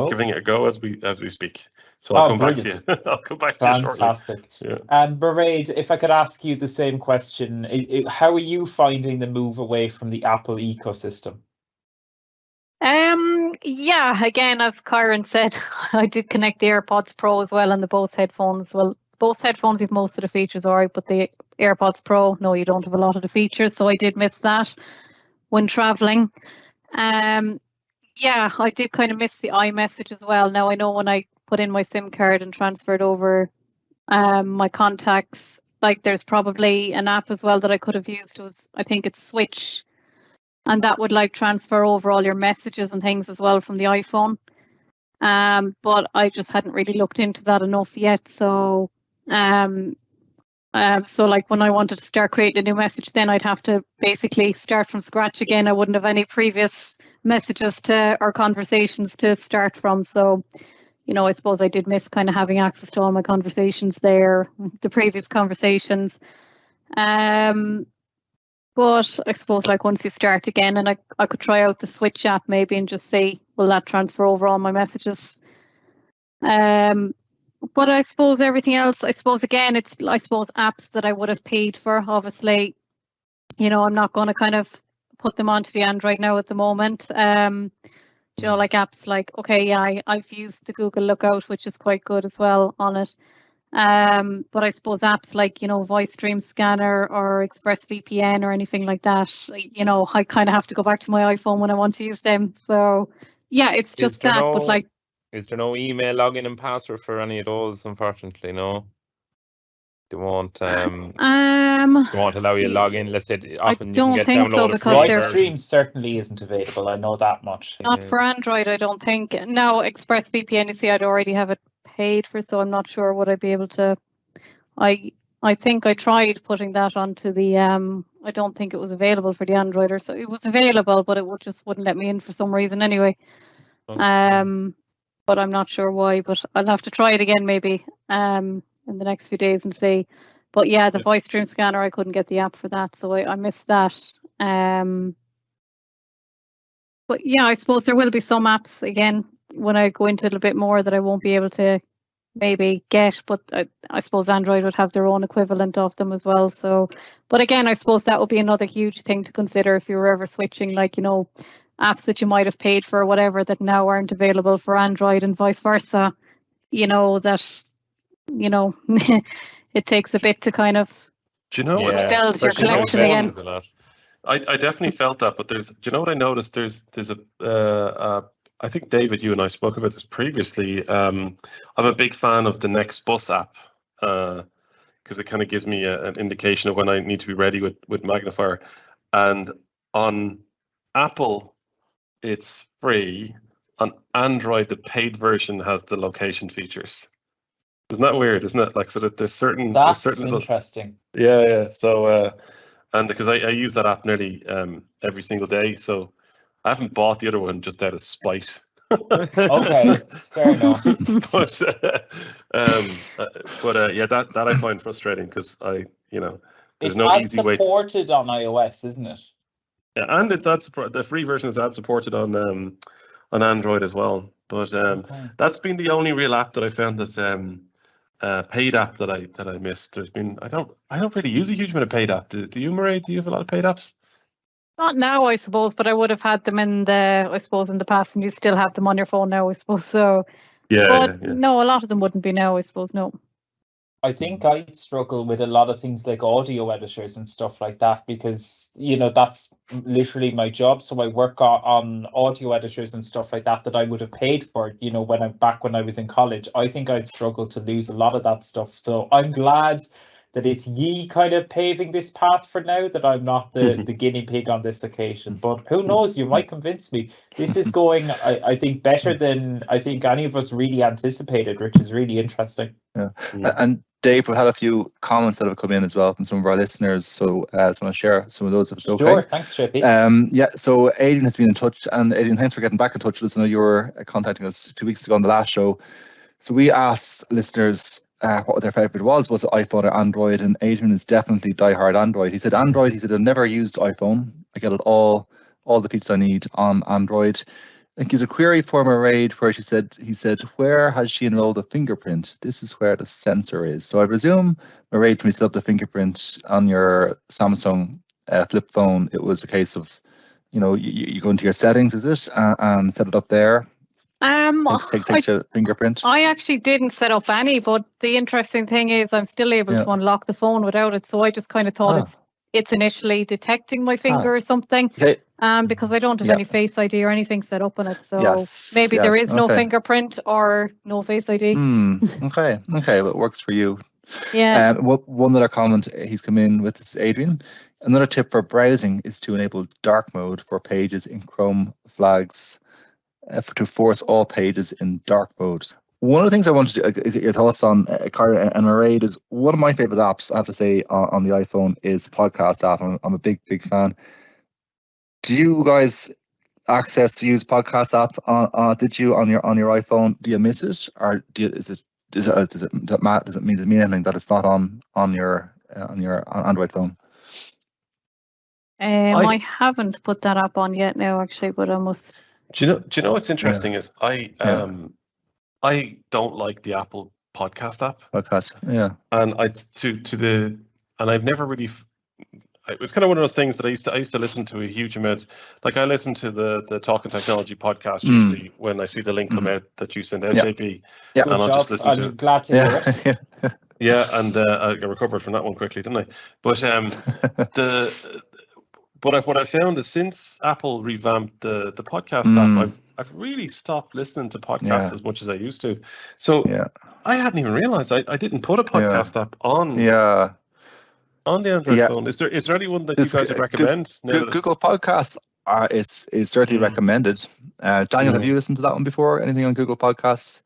S5: giving it a go as we speak. So I'll come back to you. I'll come back to you shortly.
S2: Fantastic. Yeah. And Mairead, if I could ask you the same question, how are you finding the move away from the Apple ecosystem?
S3: Yeah, again, as Kyran said, I did connect the AirPods Pro as well and the Bose headphones. Well, Bose headphones have most of the features, all right, but the AirPods Pro, no, you don't have a lot of the features. So I did miss that when traveling. Yeah, I did kind of miss the iMessage as well. Now I know when I put in my SIM card and transferred over my contacts, like there's probably an app as well that I could have used. I think it's Switch, and that would like transfer over all your messages and things as well from the iPhone. But I just hadn't really looked into that enough yet. So so like when I wanted to start creating a new message, then I'd have to basically start from scratch again. I wouldn't have any previous messages or conversations to start from. So, I suppose I did miss kind of having access to all my conversations there, the previous conversations. But I suppose like once you start again, and I could try out the Switch app maybe and just see, will that transfer over all my messages? But I suppose everything else, again, it's apps that I would have paid for. Obviously, I'm not going to kind of put them onto the Android now at the moment. Like apps like, I've used the Google Lookout, which is quite good as well on it. But I suppose apps like, Voice Stream Scanner or ExpressVPN or anything like that, I kind of have to go back to my iPhone when I want to use them. So, yeah, it's just that. But like,
S4: is there no email login and password for any of those? Unfortunately, no. They won't allow you to log in. Let's say often
S3: I don't
S4: you can get
S3: think so,
S4: downloaded
S3: because
S2: Voice Stream certainly isn't available. I know that much.
S3: Not for Android, I don't think. Now, ExpressVPN, you see, I'd already have it paid for, so I'm not sure would I be able to. I think I tried putting that onto the. I don't think it was available for the Android, or so it was available, but it just wouldn't let me in for some reason anyway.
S4: Okay.
S3: But I'm not sure why. But I'll have to try it again maybe in the next few days and see. But yeah, the Voice Stream Scanner, I couldn't get the app for that, so I missed that. But yeah, I suppose there will be some apps again when I go into it a bit more that I won't be able to maybe get, but I suppose Android would have their own equivalent of them as well. So, but again, I suppose that would be another huge thing to consider if you were ever switching, like, apps that you might have paid for or whatever that now aren't available for Android and vice versa. It takes a bit to kind of build your collection again.
S5: I definitely felt that, but do you know what I noticed? There's I think David, you and I spoke about this previously. I'm a big fan of the Next Bus app because it kind of gives me an indication of when I need to be ready with Magnifier. And on Apple, it's free. On Android, the paid version has the location features. Isn't that weird? Isn't it? Like, so that there's certain.
S2: That's interesting.
S5: Yeah. So, and because I use that app nearly every single day, so I haven't bought the other one just out of spite.
S2: Okay, fair enough.
S5: but yeah, that I find frustrating because there's
S2: it's
S5: no easy way.
S2: It's supported on iOS, isn't it?
S5: Yeah, and it's ad support. The free version is ad supported on Android as well. But that's been the only real app that I found that paid app that I missed. There's been I don't really use a huge amount of paid app. Do you, Mairead? Do you have a lot of paid apps?
S3: Not now, I suppose, but I would have had them in the past, and you still have them on your phone now, I suppose. So,
S5: yeah.
S3: No, a lot of them wouldn't be now, I suppose. No.
S2: I think I'd struggle with a lot of things like audio editors and stuff like that because, that's literally my job. So I work on audio editors and stuff like that I would have paid for, when I was in college. I think I'd struggle to lose a lot of that stuff. So I'm glad that it's ye kind of paving this path for now, that I'm not the guinea pig on this occasion. But who knows, you might convince me. This is going, I think, better than I think any of us really anticipated, which is really interesting.
S7: Yeah. And Dave, we've had a few comments that have come in as well from some of our listeners, so I just want to share some of those if it's okay.
S2: Sure, thanks, JP.
S7: So Aidan has been in touch, and Aidan, thanks for getting back in touch with us. I know you were contacting us 2 weeks ago on the last show. So we asked listeners what their favourite was it iPhone or Android, and Adrian is definitely diehard Android. He said Android. He said, I've never used iPhone. I get it all the features I need on Android. I think he's a query for Mairead where he said, where has she enrolled a fingerprint? This is where the sensor is. So I presume, Mairead, when you set up the fingerprint on your Samsung flip phone, it was a case of, you go into your settings, is it, and set it up there? Takes a fingerprint.
S3: I actually didn't set up any, but the interesting thing is I'm still able to unlock the phone without it. So I just kind of thought it's initially detecting my finger or something. Okay. Because I don't have any Face ID or anything set up on it. So maybe there is no fingerprint or no Face ID.
S7: Okay, well, it works for you.
S3: Yeah.
S7: One other comment he's come in with is Adrian. Another tip for browsing is to enable dark mode for pages in Chrome flags to force all pages in dark mode. One of the things I wanted to get your thoughts on, Kyran and Mairead, is one of my favorite apps, I have to say, on the iPhone is the podcast app. I'm a big fan. Do you guys access to use podcast app? Did you on your iPhone? Do you miss it, or does it mean anything that it's not on your Android phone?
S3: I haven't put that up on yet now, actually, but I must.
S5: Do you know what's interesting is I don't like the Apple podcast app.
S7: Podcast, yeah.
S5: And I've never really. It was kind of one of those things that I used to listen to a huge amount. Like I listen to the Talking Technology podcast usually when I see the link come out that you send out, JP.
S7: Yeah.
S5: And I'll just listen to it.
S2: I'm glad to hear it.
S5: Yeah, and I got recovered from that one quickly, didn't I? But what I found is since Apple revamped the podcast app, I've really stopped listening to podcasts as much as I used to. So I hadn't even realized I didn't put a podcast app on the Android phone. Is there anyone that you guys would recommend?
S7: Google Podcasts is certainly recommended. Daniel, have you listened to that one before? Anything on Google Podcasts?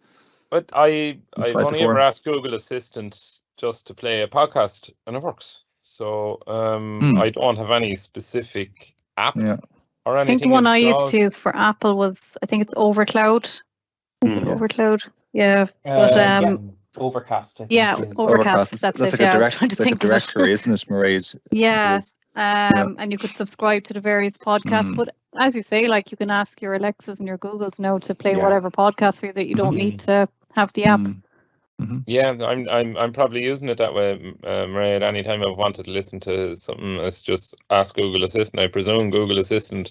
S4: But I've only ever asked Google Assistant just to play a podcast, and it works. So I don't have any specific app or anything.
S3: I think the one
S4: installed.
S3: I used to use for Apple was, I think it's Overcloud. Overcloud, yeah. But
S2: Overcast.
S3: Overcast. That's
S7: like a directory, isn't it, Mairead?
S3: Yeah. And you could subscribe to the various podcasts. But as you say, like you can ask your Alexas and your Googles now to play whatever podcast for you that you don't need to have the app.
S4: Yeah, I'm probably using it that way, Mairead. Anytime I've wanted to listen to something, it's just ask Google Assistant. I presume Google Assistant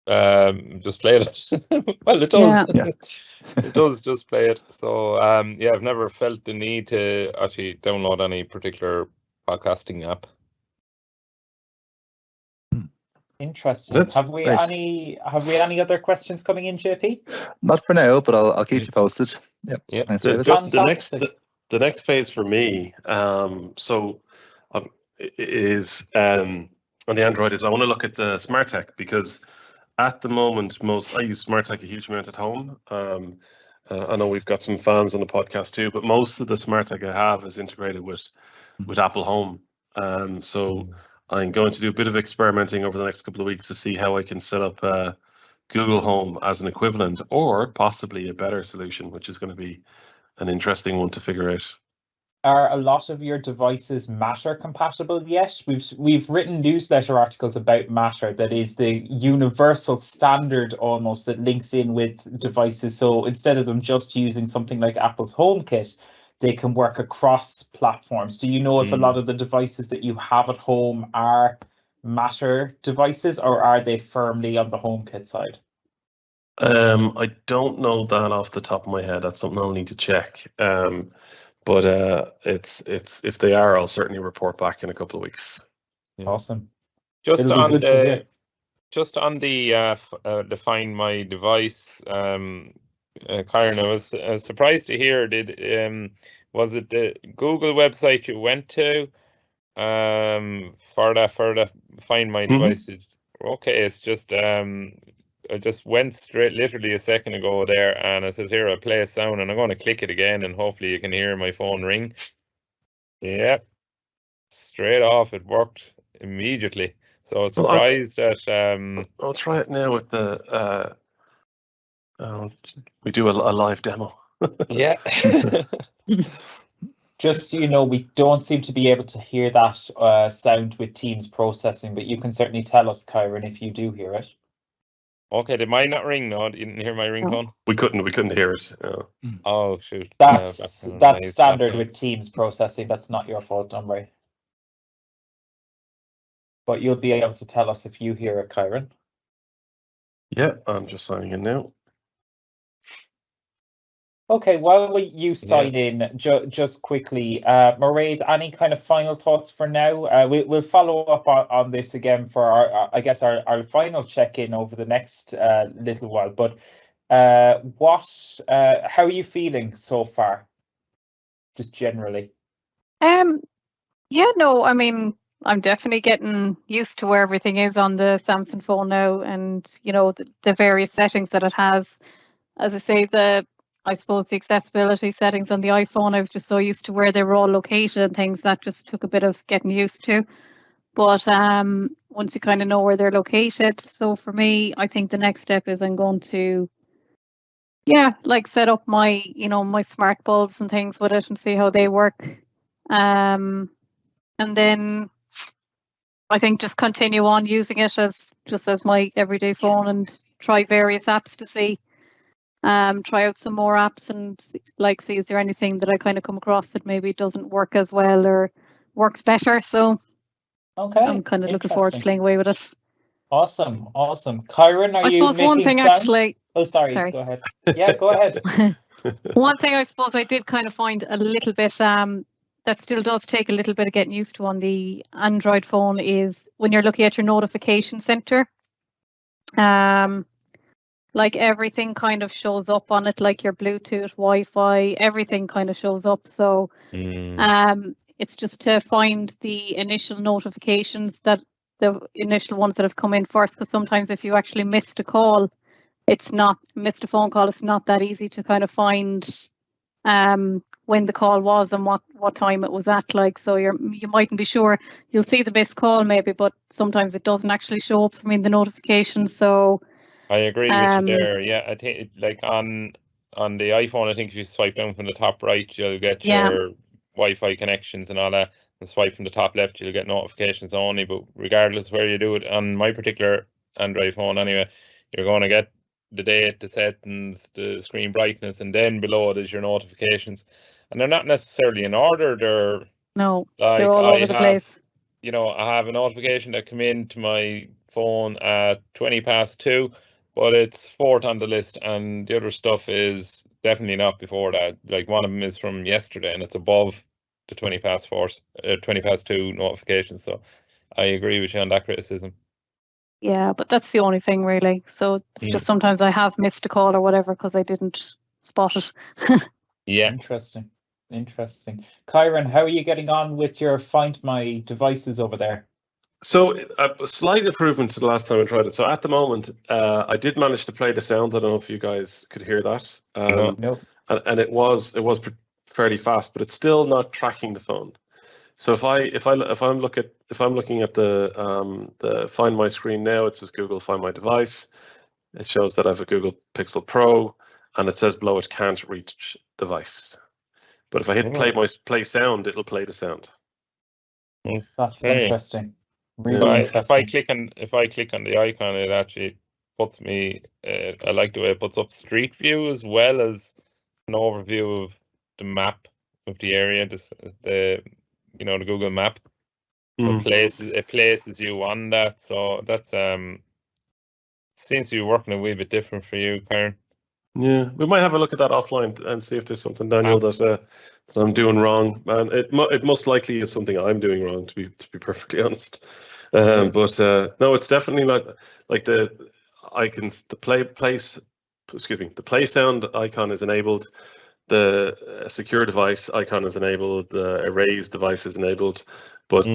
S4: just played it. Well, it does. It does just play it. So I've never felt the need to actually download any particular podcasting app.
S2: Interesting. Have we any other questions coming in, JP?
S7: Not for now, but I'll keep you posted.
S4: Yeah.
S5: The next phase for me, is on the Android is I want to look at the SmartTech, because at the moment I use SmartTech a huge amount at home. I know we've got some fans on the podcast too, but most of the SmartTech I have is integrated with Apple Home. So I'm going to do a bit of experimenting over the next couple of weeks to see how I can set up Google Home as an equivalent, or possibly a better solution, which is going to be an interesting one to figure out.
S2: Are a lot of your devices Matter compatible yet? We've written newsletter articles about Matter, that is the universal standard almost that links in with devices. So instead of them just using something like Apple's HomeKit, they can work across platforms. Do you know if a lot of the devices that you have at home are Matter devices, or are they firmly on the HomeKit side?
S5: I don't know that off the top of my head. That's something I'll need to check. But it's if they are, I'll certainly report back in a couple of weeks.
S2: Awesome.
S4: Just on the Find My Device, Kyran, I was surprised to hear. Was it the Google website you went to for that Find My Device? Okay, it's just I just went straight, literally a second ago there, and it says here I play a sound, and I'm going to click it again, and hopefully you can hear my phone ring. Yep, straight off, it worked immediately. So I was surprised that.
S5: I'll try it now with the. We do a live demo.
S4: Yeah.
S2: Just so you know, we don't seem to be able to hear that sound with Teams processing, but you can certainly tell us, Kyran, if you do hear it.
S4: Okay, did mine not ring? No, you didn't hear my ringtone?
S5: We couldn't hear it.
S4: Oh, shoot.
S2: That's standard with Teams processing. That's not your fault, don't worry. But you'll be able to tell us if you hear it, Kyran.
S5: Yeah, I'm just signing in now.
S2: Okay, while you sign in, just quickly, Mairead, any kind of final thoughts for now? We'll follow up on this again for our final check-in over the next little while. But how are you feeling so far, just generally?
S3: Yeah, no, I mean, I'm definitely getting used to where everything is on the Samsung phone now, and the various settings that it has. As I say, I suppose the accessibility settings on the iPhone, I was just so used to where they were all located and things that just took a bit of getting used to. But once you kind of know where they're located, so for me, I think the next step is I'm going to, like set up my, my smart bulbs and things with it and see how they work. And then I think just continue on using it as my everyday phone and try various apps to see. Try out some more apps and see is there anything that I kind of come across that maybe doesn't work as well or works better. So
S2: Okay.
S3: I'm kind of looking forward to playing away with it.
S2: Awesome. Kyran, are you making
S3: one thing
S2: sounds?
S3: Actually,
S2: oh, sorry. Go ahead. Yeah, go ahead.
S3: One thing I suppose I did kind of find a little bit that still does take a little bit of getting used to on the Android phone is when you're looking at your notification center. Like everything kind of shows up on it, like your Bluetooth, Wi-Fi, everything kind of shows up. So it's just to find the initial notifications, that the initial ones that have come in first, because sometimes if you actually missed a phone call, it's not that easy to kind of find when the call was and what time it was at. So you mightn't be sure. You'll see the missed call maybe, but sometimes it doesn't actually show up for me in the notifications. So
S4: I agree with you there. Yeah, I think on the iPhone, I think if you swipe down from the top right, you'll get your Wi-Fi connections and all that, and swipe from the top left, you'll get notifications only. But regardless where you do it, on my particular Android phone anyway, you're going to get the date, the settings, the screen brightness, and then below it is your notifications, and they're not necessarily in order.
S3: They're all over the place.
S4: I have a notification that come into my phone at 2:20, but it's fourth on the list, and the other stuff is definitely not before that. Like one of them is from yesterday, and it's above the 2:20 notification. So I agree with you on that criticism.
S3: Yeah, but that's the only thing really. So it's just sometimes I have missed a call or whatever because I didn't spot it.
S4: Yeah.
S2: Interesting. Kyran, how are you getting on with your Find My devices over there?
S5: So a slight improvement to the last time I tried it. So at the moment, I did manage to play the sound. I don't know if you guys could hear that.
S2: No.
S5: And it was fairly fast, but it's still not tracking the phone. So if I'm looking at the Find My screen now, it says Google Find My device. It shows that I have a Google Pixel Pro, and it says below it can't reach device. But if I hit play sound, it'll play the sound.
S2: That's interesting. Really interesting.
S4: If I click on the icon, it actually puts me. I like the way it puts up Street View as well as an overview of the map of the area. The Google Map. It places you on that. So that's seems to be working a wee bit different for you, Kyran.
S5: Yeah, we might have a look at that offline and see if there's something, Daniel, that I'm doing wrong. And it most likely is something I'm doing wrong, to be perfectly honest. But no, it's definitely not like the icons. The play sound icon is enabled. The secure device icon is enabled. The erase device is enabled. But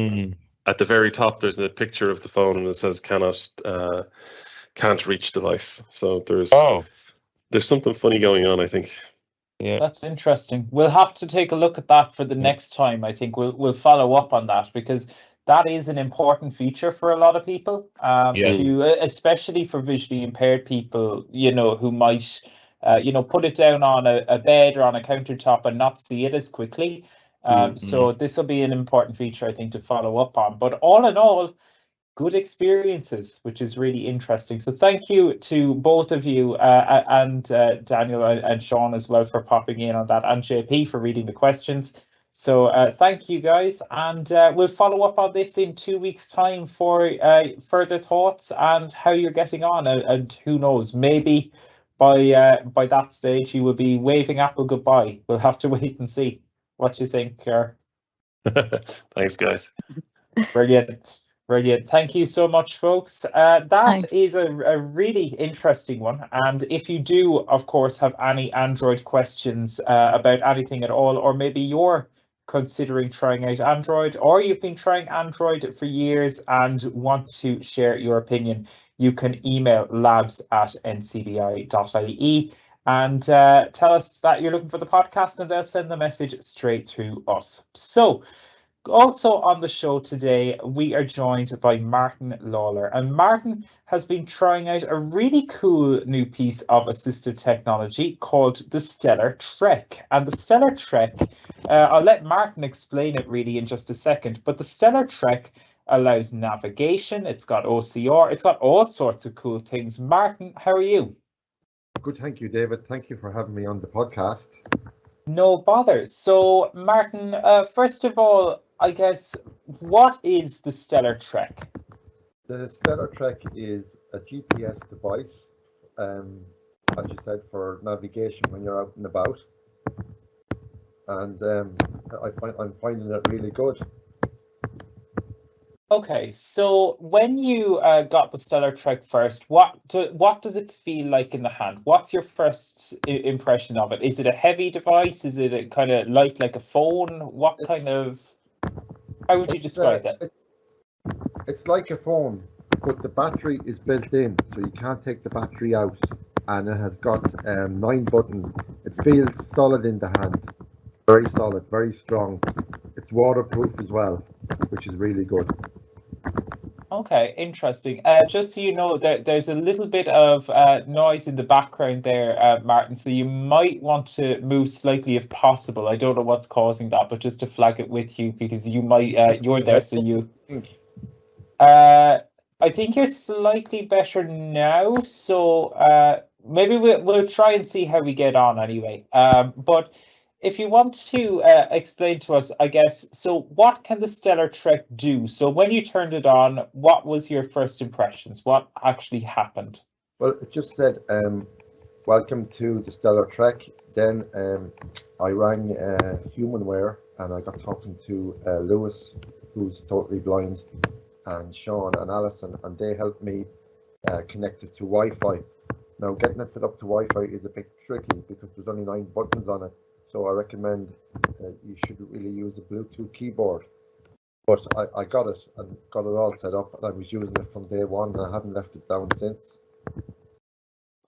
S5: at the very top, there's a picture of the phone and it says can't reach device. So there's something funny going on, I think.
S2: Yeah, that's interesting. We'll have to take a look at that for the next time. I think we'll follow up on that because that is an important feature for a lot of people. Especially for visually impaired people, who might, put it down on a bed or on a countertop and not see it as quickly. So this will be an important feature, I think, to follow up on. But all in all, good experiences, which is really interesting. So thank you to both of you and Daniel and Sean as well for popping in on that, and JP for reading the questions. So thank you guys, and we'll follow up on this in 2 weeks' time for further thoughts and how you're getting on. And who knows, maybe by that stage you will be waving Apple goodbye. We'll have to wait and see. What do you think, Kyr?
S5: Thanks, guys.
S2: Brilliant. Thank you so much, folks. That is a really interesting one. And if you do, of course, have any Android questions about anything at all, or maybe you're considering trying out Android, or you've been trying Android for years and want to share your opinion, you can email labs@ncbi.ie and tell us that you're looking for the podcast, and they'll send the message straight through us. So, also on the show today, we are joined by Martin Lawlor, and Martin has been trying out a really cool new piece of assistive technology called the StellarTrek. And the StellarTrek, I'll let Martin explain it really in just a second, but the StellarTrek allows navigation, it's got OCR, it's got all sorts of cool things. Martin, how are you?
S8: Good, thank you, David. Thank you for having me on the podcast.
S2: No bother. So, Martin, first of all, I guess, what is the StellarTrek?
S8: The StellarTrek is a GPS device, as you said, for navigation when you're out and about. And I'm finding it really good.
S2: Okay, so when you got the StellarTrek first, what does it feel like in the hand? What's your first impression of it? Is it a heavy device? Is it a kind of light like a phone? How would you describe that?
S8: It's like a phone, but the battery is built in, so you can't take the battery out. And it has got 9 buttons. It feels solid in the hand, very solid, very strong. It's waterproof as well, which is really good.
S2: Okay, interesting. Just so you know, there's a little bit of noise in the background there, Martin, so you might want to move slightly if possible. I don't know what's causing that, but just to flag it with you, because you might, you're there, so you... I think you're slightly better now, so maybe we'll try and see how we get on anyway. But if you want to explain to us, I guess, so what can the StellarTrek do? So when you turned it on, what was your first impressions? What actually happened?
S8: Well, it just said, welcome to the StellarTrek. Then I rang HumanWare, and I got talking to Lewis, who's totally blind, and Sean and Alison, and they helped me connect it to Wi-Fi. Now, getting it set up to Wi-Fi is a bit tricky because there's only 9 buttons on it. So I recommend you should really use a Bluetooth keyboard. But I got it and got it all set up, and I was using it from day one, and I haven't left it down since.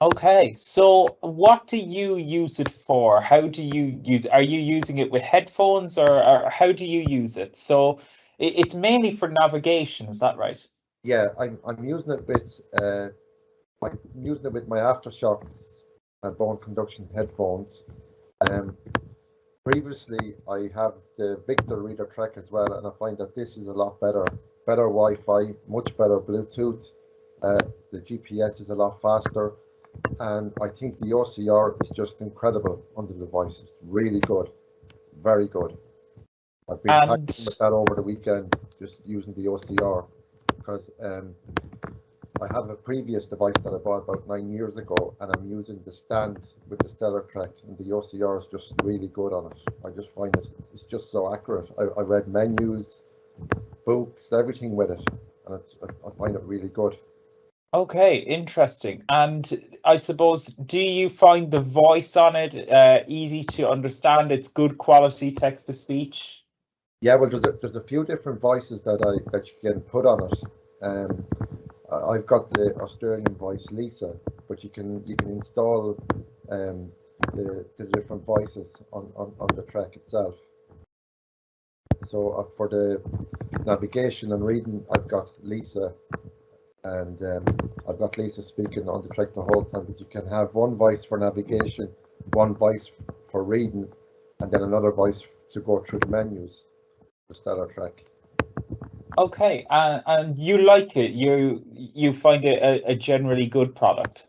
S2: Okay, so what do you use it for? How do you use it? Are you using it with headphones, or how do you use it? So it's mainly for navigation, is that right?
S8: Yeah, I'm using it with my AfterShokz bone conduction headphones. Previously I have the Victor Reader Trek as well, and I find that this is a lot better Wi-Fi, much better Bluetooth. The GPS is a lot faster, and I think the OCR is just incredible on the device. It's really good, very good. I've been practicing with that over the weekend, just using the OCR, because I have a previous device that I bought about 9 years ago, and I'm using the stand with the StellarTrek, and the OCR is just really good on it. I just find it's just so accurate. I read menus, books, everything with it, and I find it really good.
S2: Okay, interesting. And I suppose, do you find the voice on it easy to understand? It's good quality text to speech?
S8: Yeah, well, there's a few different voices that you can put on it. I've got the Australian voice Lisa, but you can install the different voices on the Trek itself. So for the navigation and reading, I've got Lisa, and I've got Lisa speaking on the Trek the whole time. But you can have one voice for navigation, one voice for reading, and then another voice to go through the menus. The StellarTrek.
S2: Okay, and you like it? You find it a generally good product?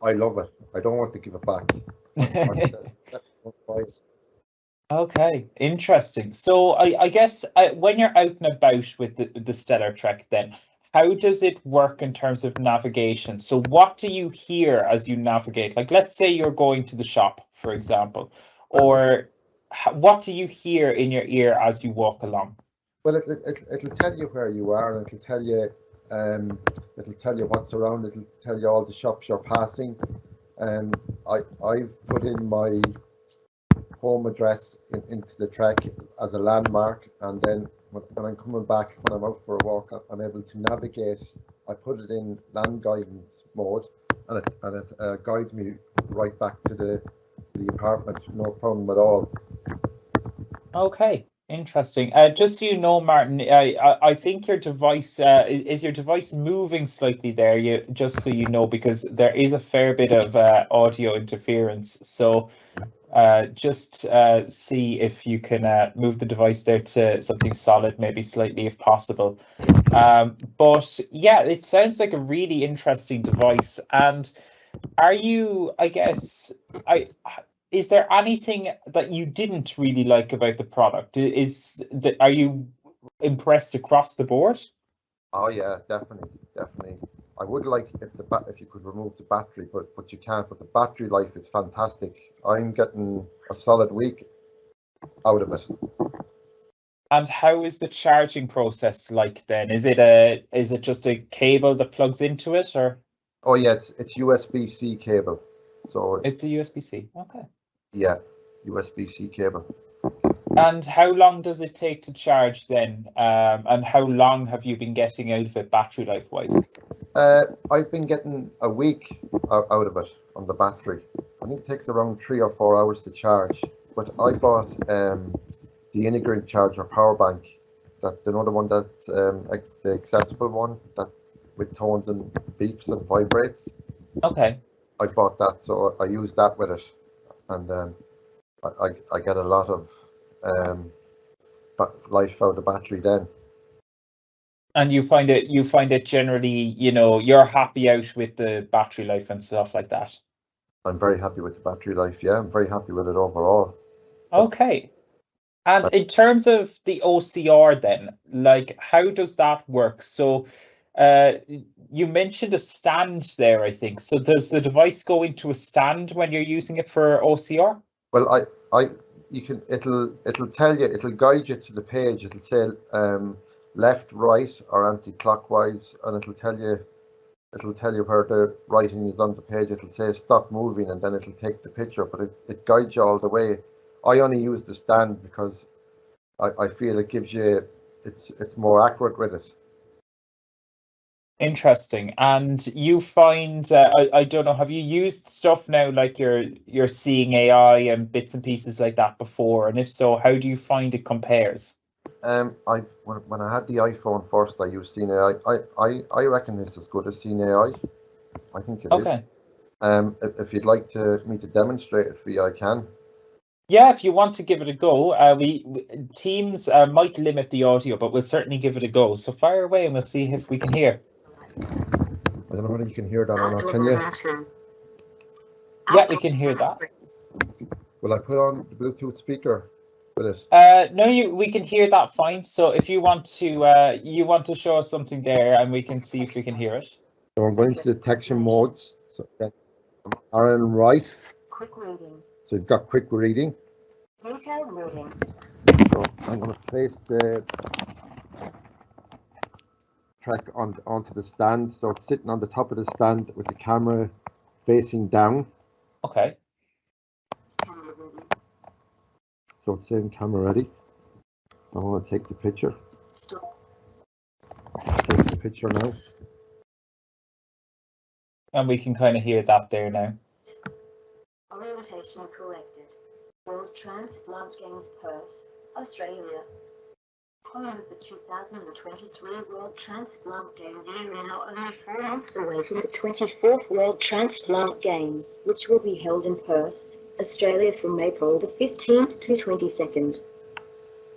S8: I love it. I don't want to give it back.
S2: Okay, interesting. So I guess when you're out and about with the StellarTrek, then how does it work in terms of navigation? So what do you hear as you navigate? Like, let's say you're going to the shop, for example, or what do you hear in your ear as you walk along?
S8: Well, it'll tell you where you are, and it'll tell you what's around. It'll tell you all the shops you're passing. I've put in my home address into the Trek. as a landmark, and then when I'm coming back, when I'm out for a walk, I'm able to navigate. I put it in land guidance mode, and it guides me right back to the apartment, no problem at all.
S2: Okay, interesting. Just so you know, Martin, I think your device is your device moving slightly there. Just so you know, because there is a fair bit of audio interference. So just see if you can move the device there to something solid, maybe slightly if possible. But yeah, it sounds like a really interesting device. And are you, I guess, is there anything that you didn't really like about the product? Are you impressed across the board?
S8: Oh yeah, definitely. I would like if you could remove the battery, but you can't. But the battery life is fantastic. I'm getting a solid week out of it.
S2: And how is the charging process like then? Is it just a cable that plugs into it, or?
S8: Oh yeah, it's USB-C cable. So
S2: it's a USB-C. Okay.
S8: Yeah, USB-C cable.
S2: And how long does it take to charge then? And how long have you been getting out of it battery life wise?
S8: I've been getting a week out of it on the battery. I think it takes around 3 or 4 hours to charge. But I bought the integrated charger power bank. That's another one that's the accessible one that with tones and beeps and vibrates.
S2: Okay.
S8: I bought that, so I use that with it, and I get a lot of life out of the battery then.
S2: And you find it generally, you're happy out with the battery life and stuff like that.
S8: I'm very happy with the battery life. Yeah, I'm very happy with it overall.
S2: Okay. And in terms of the OCR then, like how does that work? So you mentioned a stand there, I think. So does the device go into a stand when you're using it for OCR?
S8: Well, it'll tell you, it'll guide you to the page. It'll say left, right, or anti-clockwise, and it'll tell you where the writing is on the page. It'll say stop moving, and then it'll take the picture, but it guides you all the way. I only use the stand because I feel it gives you, it's more accurate with it.
S2: Interesting. And you find, I don't know, have you used stuff now like you're seeing AI and bits and pieces like that before? And if so, how do you find it compares?
S8: When I had the iPhone first, I used Seeing AI. I reckon it's as good as Seeing AI. I think it is. If you'd like me to demonstrate it for you, I can.
S2: Yeah, if you want to give it a go, Teams might limit the audio, but we'll certainly give it a go. So fire away and we'll see if we can hear.
S8: I don't know whether you can hear that or not, can you?
S2: Yeah, we can hear that.
S8: Will I put on the Bluetooth speaker with it?
S2: No, we can hear that fine. So if you want to show us something there, and we can see if we can hear it.
S8: So I'm going to detection modes. So R and right.
S9: Quick reading.
S8: So you've got quick reading.
S9: Detailed reading.
S8: So I'm going to place the track onto the stand. So it's sitting on the top of the stand with the camera facing down.
S2: Okay.
S8: So it's saying camera ready. I want to take the picture.
S9: Stop.
S8: Take the picture now.
S2: And we can kind of hear that there now.
S9: Orientation corrected. World Transplant Games, Perth, Australia. Home of the 2023 World Transplant Games, you are now only 4 months away from the 24th World Transplant Games, which will be held in Perth, Australia from April the 15th to 22nd.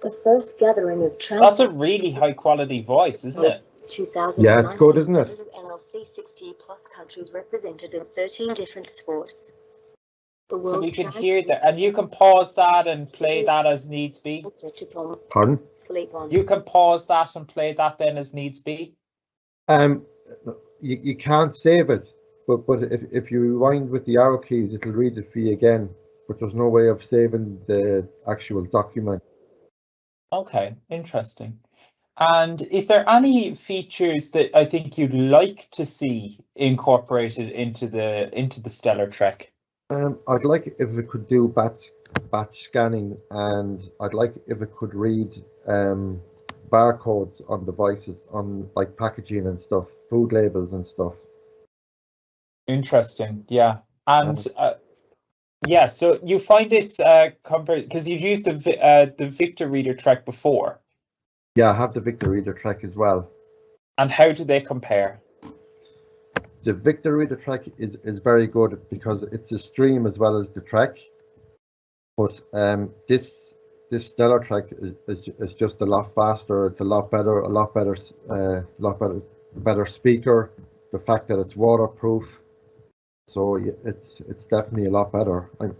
S9: The first gathering of
S2: That's a really high quality voice, isn't it?
S9: 2019.
S8: Yeah, it's good, isn't it?
S9: NLC 60 plus countries represented in 13 different sports.
S2: So we can hear that, and you can pause that and play that as needs be.
S8: Pardon?
S9: Sleep on.
S2: You can pause that and play that then as needs be.
S8: You can't save it, but if you rewind with the arrow keys, it'll read it for you again. But there's no way of saving the actual document.
S2: Okay, interesting. And is there any features that I think you'd like to see incorporated into the StellarTrek?
S8: I'd like if it could do batch scanning, and I'd like if it could read barcodes on devices, on like packaging and stuff, food labels and stuff.
S2: Interesting. Yeah. And yeah, so you find this compared because you've used the Victor Reader Trek before.
S8: Yeah, I have the Victor Reader Trek as well.
S2: And how do they compare?
S8: The Victor Reader Trek is very good because it's a stream as well as the Trek. But this StellarTrek is just a lot faster. It's a lot better speaker. The fact that it's waterproof, so it's definitely a lot better. I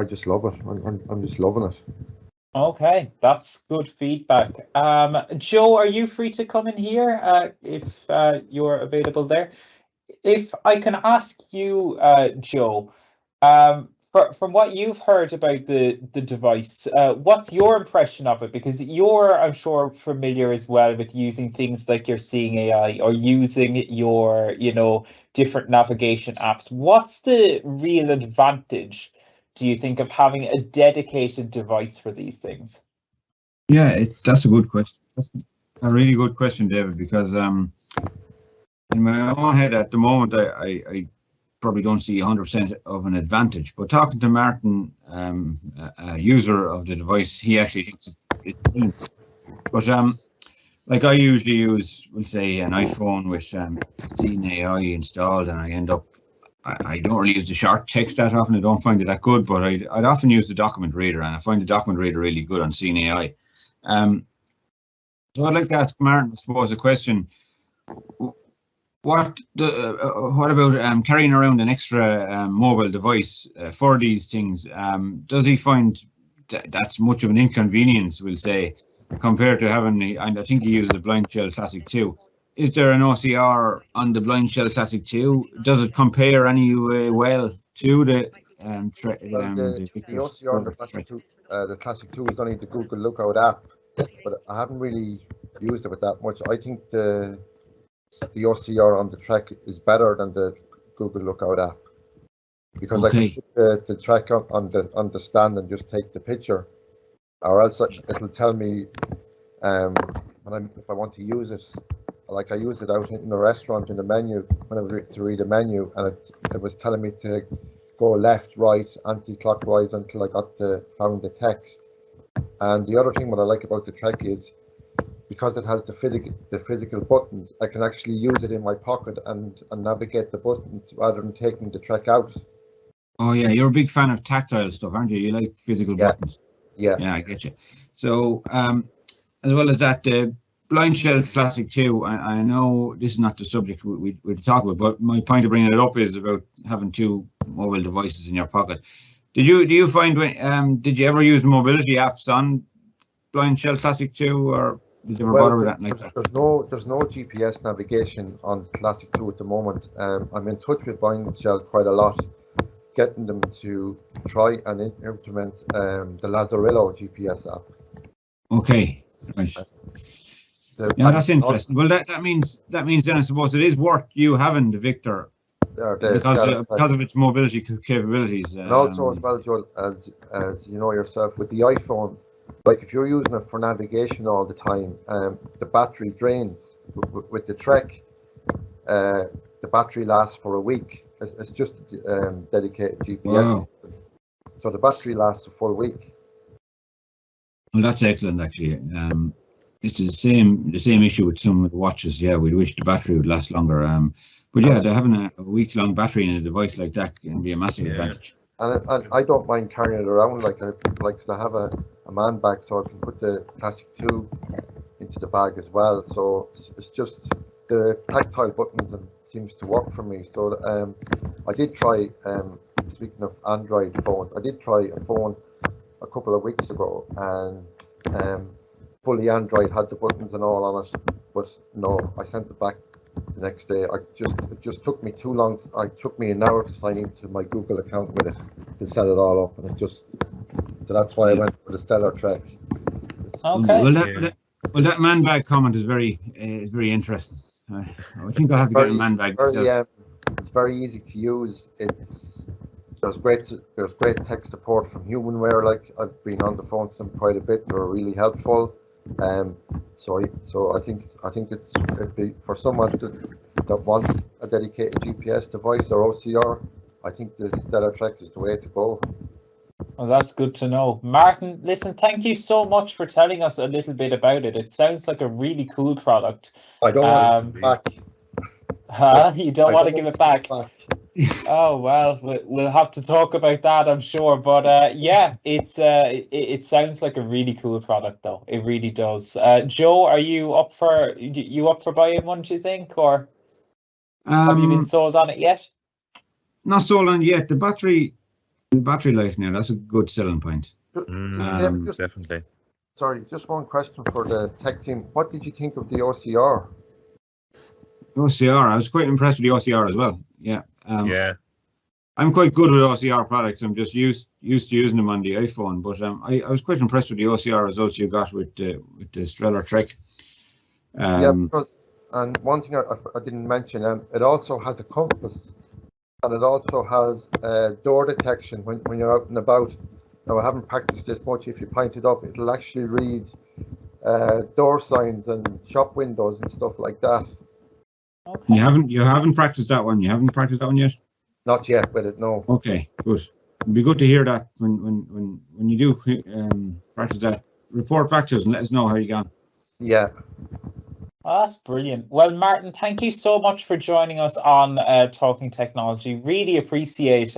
S8: just love it. I'm just loving it.
S2: Okay, that's good feedback. Joe, are you free to come in here if you're available there? If I can ask you, Joe, from what you've heard about the device, what's your impression of it? Because you're, I'm sure, familiar as well with using things like your Seeing AI or using your, different navigation apps. What's the real advantage, do you think, of having a dedicated device for these things?
S10: Yeah, that's a good question. That's a really good question, David, because in my own head at the moment, I probably don't see 100% of an advantage. But talking to Martin, a user of the device, he actually thinks it's meaningful. But like I usually use, we'll say, an iPhone with Seeing AI installed, and I end up, I don't really use the short text that often. I don't find it that good, but I'd often use the document reader, and I find the document reader really good on Seeing AI. So I'd like to ask Martin, I suppose, a question. What about carrying around an extra mobile device for these things? Does he find that's much of an inconvenience, we'll say, compared to having, and I think he uses the Blind Shell Classic 2. Is there an OCR on the Blind Shell Classic 2? Does it compare anyway well to the
S8: OCR on the Classic 2? The Classic 2 is only the Google Lookout app, but I haven't really used it with that much. I think the OCR on the Trek is better than the Google Lookout app, because I can put the Trek on the stand and just take the picture, or else it'll tell me if I want to use it. Like I use it out in the restaurant in the menu when I was to read a menu, and it was telling me to go left, right, anti-clockwise until I found the text. And the other thing what I like about the Trek is, because it has the physical buttons, I can actually use it in my pocket and navigate the buttons rather than taking the Trek out.
S10: Oh yeah, you're a big fan of tactile stuff, aren't you? You like physical buttons.
S8: Yeah,
S10: I get you. So as well as that, the Blind Shell Classic 2, I know this is not the subject we talk about, but my point of bringing it up is about having two mobile devices in your pocket. Do you find did you ever use mobility apps on Blind Shell Classic 2, or did you ever bother with that like that?
S8: There's no GPS navigation on Classic 2 at the moment. I'm in touch with Blind Shell quite a lot, getting them to try and implement the Lazarillo GPS app.
S10: Okay. Right. Yeah, that's interesting. Well, that means then I suppose it is worth you having the Victor because of its mobility capabilities.
S8: And also as well, Joel, as you know yourself, with the iPhone, like if you're using it for navigation all the time, the battery drains. With the Trek, the battery lasts for a week. It's just dedicated GPS.
S10: Wow.
S8: So the battery lasts a full week.
S10: Well, that's excellent, actually. It's the same issue with some of the watches. Yeah, we'd wish the battery would last longer. But yeah, having a week-long battery in a device like that can be a massive advantage.
S8: And I don't mind carrying it around like because I have a man bag, so I can put the Classic 2 into the bag as well. So it's just the tactile buttons and seems to work for me. So I did try. Speaking of Android phones, I did try a phone a couple of weeks ago, and fully Android, had the buttons and all on it, but no, I sent it back the next day. It just took me too long. It took me an hour to sign into my Google account with it to set it all up, and so that's why I went for the StellarTrek.
S2: Okay.
S10: Well, that man bag comment is very interesting. I think I'll have to get a man bag myself.
S8: It's very easy to use. There's great tech support from HumanWare. Like, I've been on the phone to them quite a bit. They're really helpful. So I think it'd be for someone that wants a dedicated GPS device or OCR. I think the StellarTrek is the way to go.
S2: Well, that's good to know. Martin, listen, thank you so much for telling us a little bit about it. It sounds like a really cool product.
S8: I don't want it back.
S2: You don't want to give it back? Oh, well, we'll have to talk about that, I'm sure. But yeah, it sounds like a really cool product, though. It really does. Joe, are you up for buying one, do you think, or have you been sold on it yet?
S10: Not sold on it yet. The battery life now, that's a good selling point.
S4: Definitely.
S8: Sorry, just one question for the tech team. What did you think of the OCR?
S10: OCR, I was quite impressed with the OCR as well. Yeah. I'm quite good with OCR products. I'm just used to using them on the iPhone. But I was quite impressed with the OCR results you got with the StellarTrek.
S8: And one thing I didn't mention, it also has a compass, and it also has door detection when you're out and about. Now, I haven't practiced this much. If you point it up, it'll actually read door signs and shop windows and stuff like that.
S2: Okay.
S10: You haven't practiced that one. You haven't practiced that one yet?
S8: Not yet with it, no.
S10: Okay, good. It'd be good to hear that when you do practice that. Report back to us and let us know how you gone.
S8: Yeah.
S2: Oh, that's brilliant. Well, Martin, thank you so much for joining us on Talking Technology. Really appreciate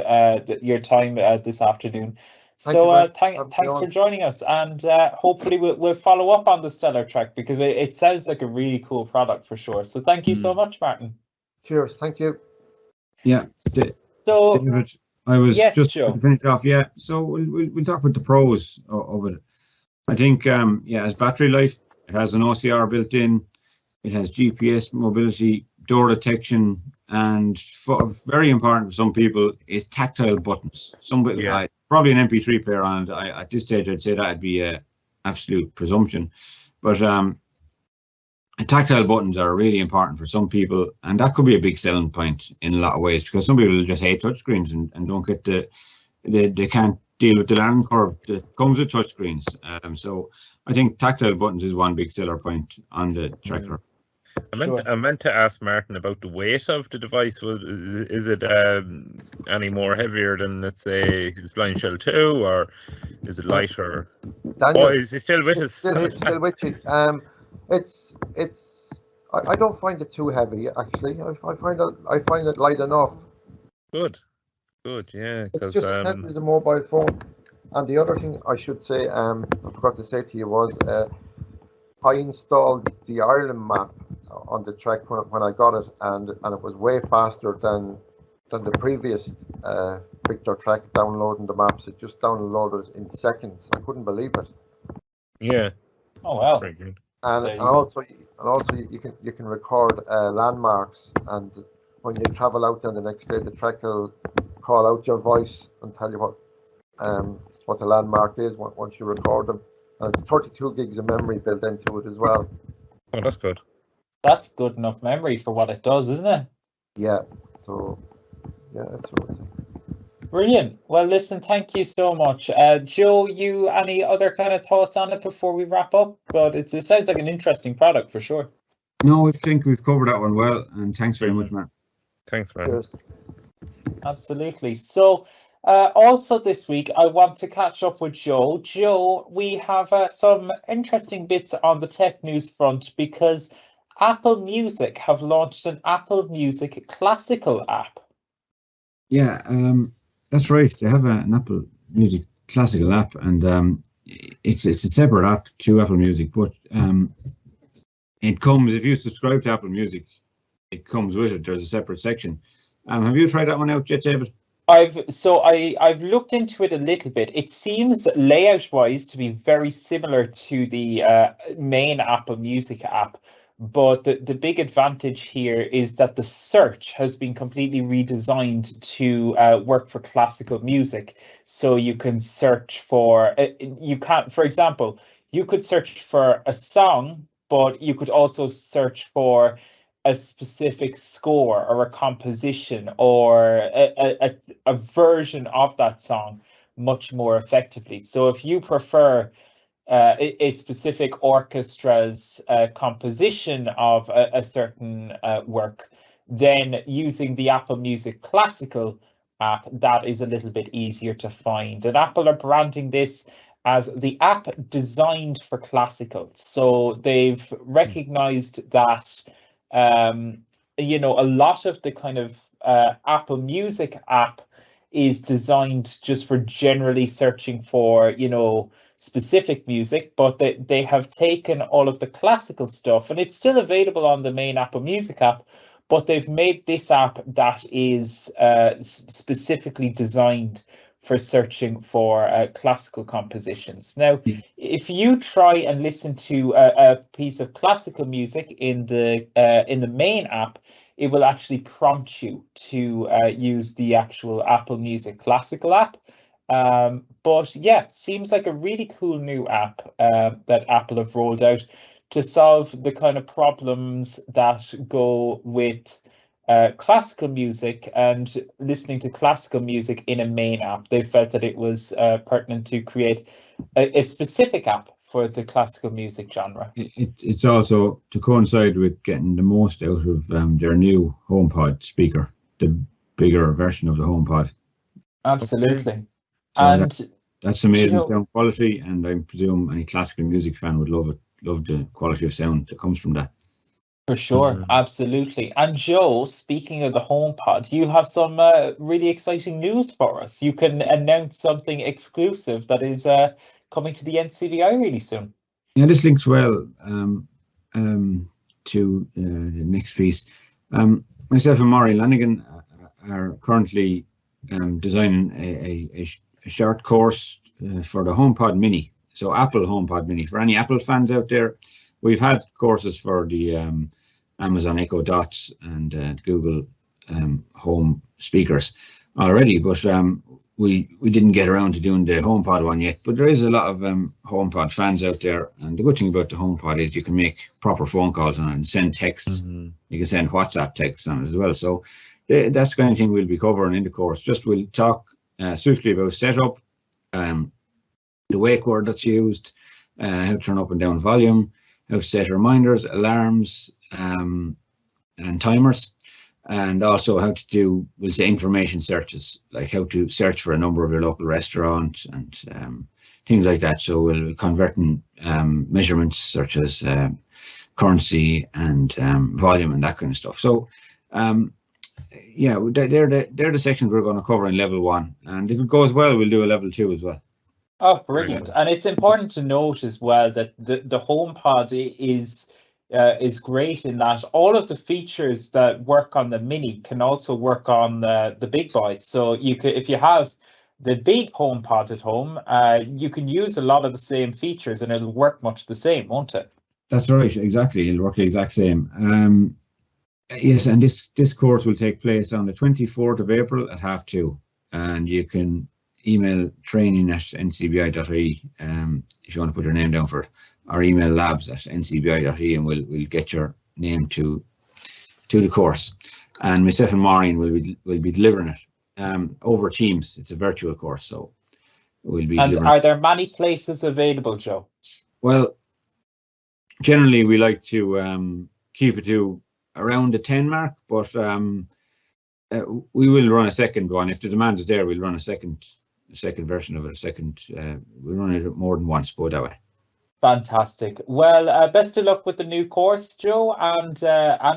S2: your time this afternoon. Thanks for joining us, and hopefully we'll follow up on the StellarTrek, because it sounds like a really cool product for sure. So thank you so much, Martin.
S8: Cheers. Thank you.
S10: Yeah.
S2: So
S10: David, I was just
S2: Joe.
S10: to finish off. Yeah. So we'll talk about the pros of it. I think as battery life, it has an OCR built in. It has GPS mobility, door detection, and very important for some people is tactile buttons. Probably an MP3 player on it. At this stage, I'd say that'd be an absolute presumption. But tactile buttons are really important for some people, and that could be a big selling point in a lot of ways, because some people just hate touchscreens and don't get they can't deal with the learning curve that comes with touchscreens. So I think tactile buttons is one big seller point on the tracker.
S4: I meant to ask Martin about the weight of the device. Is it any more heavier than, let's say, the Blind Shell 2, or is it lighter?
S8: Daniel,
S4: is he still with us?
S8: Still with you. I don't find it too heavy, actually. I find it light enough.
S4: Good, yeah.
S8: It's just as heavy as a mobile phone. And the other thing I should say, I forgot to say to you, was I installed the Ireland map on the Trek when I got it, and it was way faster than the previous Victor Trek downloading the maps. It just downloaded in seconds. I couldn't believe it.
S4: Yeah.
S2: Oh wow.
S4: Very good.
S8: And also you can record landmarks, and when you travel out then the next day, the Trek will call out your voice and tell you what the landmark is once you record them. And it's 32 gigs of memory built into it as well.
S4: Oh, that's good.
S2: That's good enough memory for what it does, isn't it?
S8: Yeah. So yeah, that's what it is.
S2: Brilliant. Well, listen, thank you so much. Joe, you any other kind of thoughts on it before we wrap up? But it sounds like an interesting product for sure.
S10: No, I think we've covered that one well, and thanks very much, Matt.
S4: Thanks, man.
S8: Cheers.
S2: Absolutely. So also this week, I want to catch up with Joe. Joe, we have some interesting bits on the tech news front, because Apple Music have launched an Apple Music Classical app.
S10: Yeah, that's right. They have an Apple Music Classical app, and it's a separate app to Apple Music, but it comes, if you subscribe to Apple Music, it comes with it. There's a separate section. Have you tried that one out yet, David?
S2: I've looked into it a little bit. It seems layout wise to be very similar to the main Apple Music app, but the big advantage here is that the search has been completely redesigned to work for classical music. So you can search for for example, you could search for a song, but you could also search for a specific score or a composition or a version of that song much more effectively. So if you prefer a specific orchestra's composition of a certain work, then using the Apple Music Classical app, that is a little bit easier to find. And Apple are branding this as the app designed for classical. So they've recognized that, you know, a lot of the kind of Apple Music app is designed just for generally searching for, you know, specific music, but they have taken all of the classical stuff, and it's still available on the main Apple Music app, but they've made this app that is specifically designed for searching for classical compositions. Now, if you try and listen to a piece of classical music in the main app, it will actually prompt you to use the actual Apple Music Classical app. But yeah, seems like a really cool new app that Apple have rolled out to solve the kind of problems that go with classical music and listening to classical music in a main app. They felt that it was pertinent to create a specific app for the classical music genre.
S10: It's also to coincide with getting the most out of their new HomePod speaker, the bigger version of the HomePod.
S2: Absolutely.
S10: So
S2: And
S10: that's amazing
S2: Joe,
S10: sound quality, and I presume any classical music fan would love it, love the quality of sound that comes from that.
S2: for sure, absolutely. And Joe, speaking of the HomePod, you have some really exciting news for us. You can announce something exclusive that is coming to the NCBI really soon.
S10: Yeah, this links well to the next piece. Myself and Mairead Lanigan are currently designing a short course for the HomePod Mini. So Apple HomePod Mini. For any Apple fans out there, we've had courses for the Amazon Echo Dots and Google Home speakers already, but we didn't get around to doing the HomePod one yet. But there is a lot of HomePod fans out there, and the good thing about the HomePod is you can make proper phone calls on it and send texts. You can send WhatsApp texts on it as well. So that's the kind of thing we'll be covering in the course. Just we'll talk swiftly about setup, the wake word that's used, how to turn up and down volume, how to set reminders, alarms, and timers, and also how to do, we'll say, information searches, like how to search for a number of your local restaurants and things like that. So we'll converting measurements such as currency and volume and that kind of stuff. So yeah, they're the sections we're going to cover in level 1, and if it goes well, we'll do a level 2 as well.
S2: Oh, brilliant. And it's important to note as well that the HomePod is great in that all of the features that work on the Mini can also work on the big boys. So you could, if you have the big HomePod at home, you can use a lot of the same features and it'll work much the same, won't it?
S10: That's right, exactly. It'll work the exact same. Yes, and this course will take place on the 24th of April at 2:30, and you can email training@ncbi.ie if you want to put your name down for it, or email labs@ncbi.ie, and we'll get your name to the course. And myself and Maureen will be delivering it over Teams. It's a virtual course, so we'll be.
S2: And are there many places available, Joe?
S10: Well, generally we like to keep it to around the 10 mark, but we will run a second one. If the demand is there, we'll run a second version of it. We'll run it more than once, but that way.
S2: Fantastic. Well, best of luck with the new course, Joe, and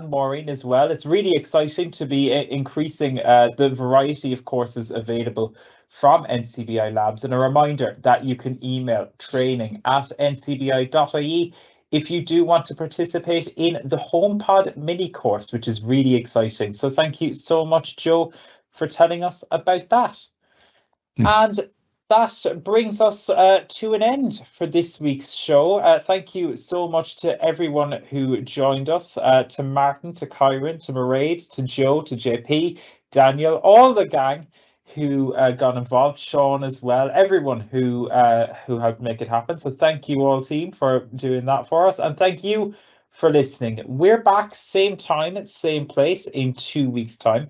S2: Maureen as well. It's really exciting to be increasing the variety of courses available from NCBI Labs. And a reminder that you can email training@ncbi.ie if you do want to participate in the HomePod Mini course, which is really exciting. So thank you so much, Joe, for telling us about that.
S10: Thanks.
S2: And that brings us to an end for this week's show. Thank you so much to everyone who joined us, to Martin, to Kyran, to Mairead, to Joe, to JP, Daniel, all the gang who got involved, Sean as well, everyone who helped make it happen. So thank you all, team, for doing that for us. And thank you for listening. We're back same time, same place in 2 weeks' time.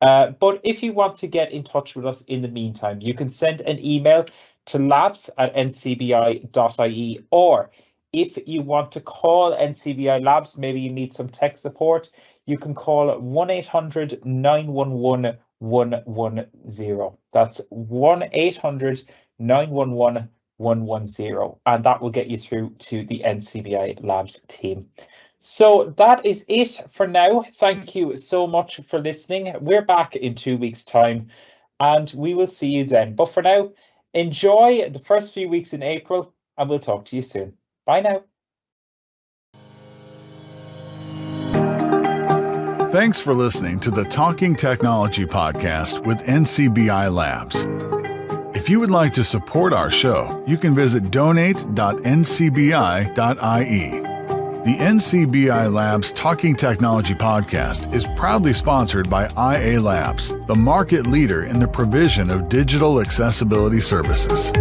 S2: But if you want to get in touch with us in the meantime, you can send an email to labs@ncbi.ie, or if you want to call NCBI Labs, maybe you need some tech support, you can call 1-800-911-110. That's 1-800-911-110, and that will get you through to the NCBI Labs team. So that is it for now. Thank you so much for listening. We're back in 2 weeks' time, and we will see you then. But for now, enjoy the first few weeks in April, and we'll talk to you soon. Bye now.
S1: Thanks for listening to the Talking Technology podcast with NCBI Labs. If you would like to support our show, you can visit donate.ncbi.ie. The NCBI Labs Talking Technology podcast is proudly sponsored by IA Labs, the market leader in the provision of digital accessibility services.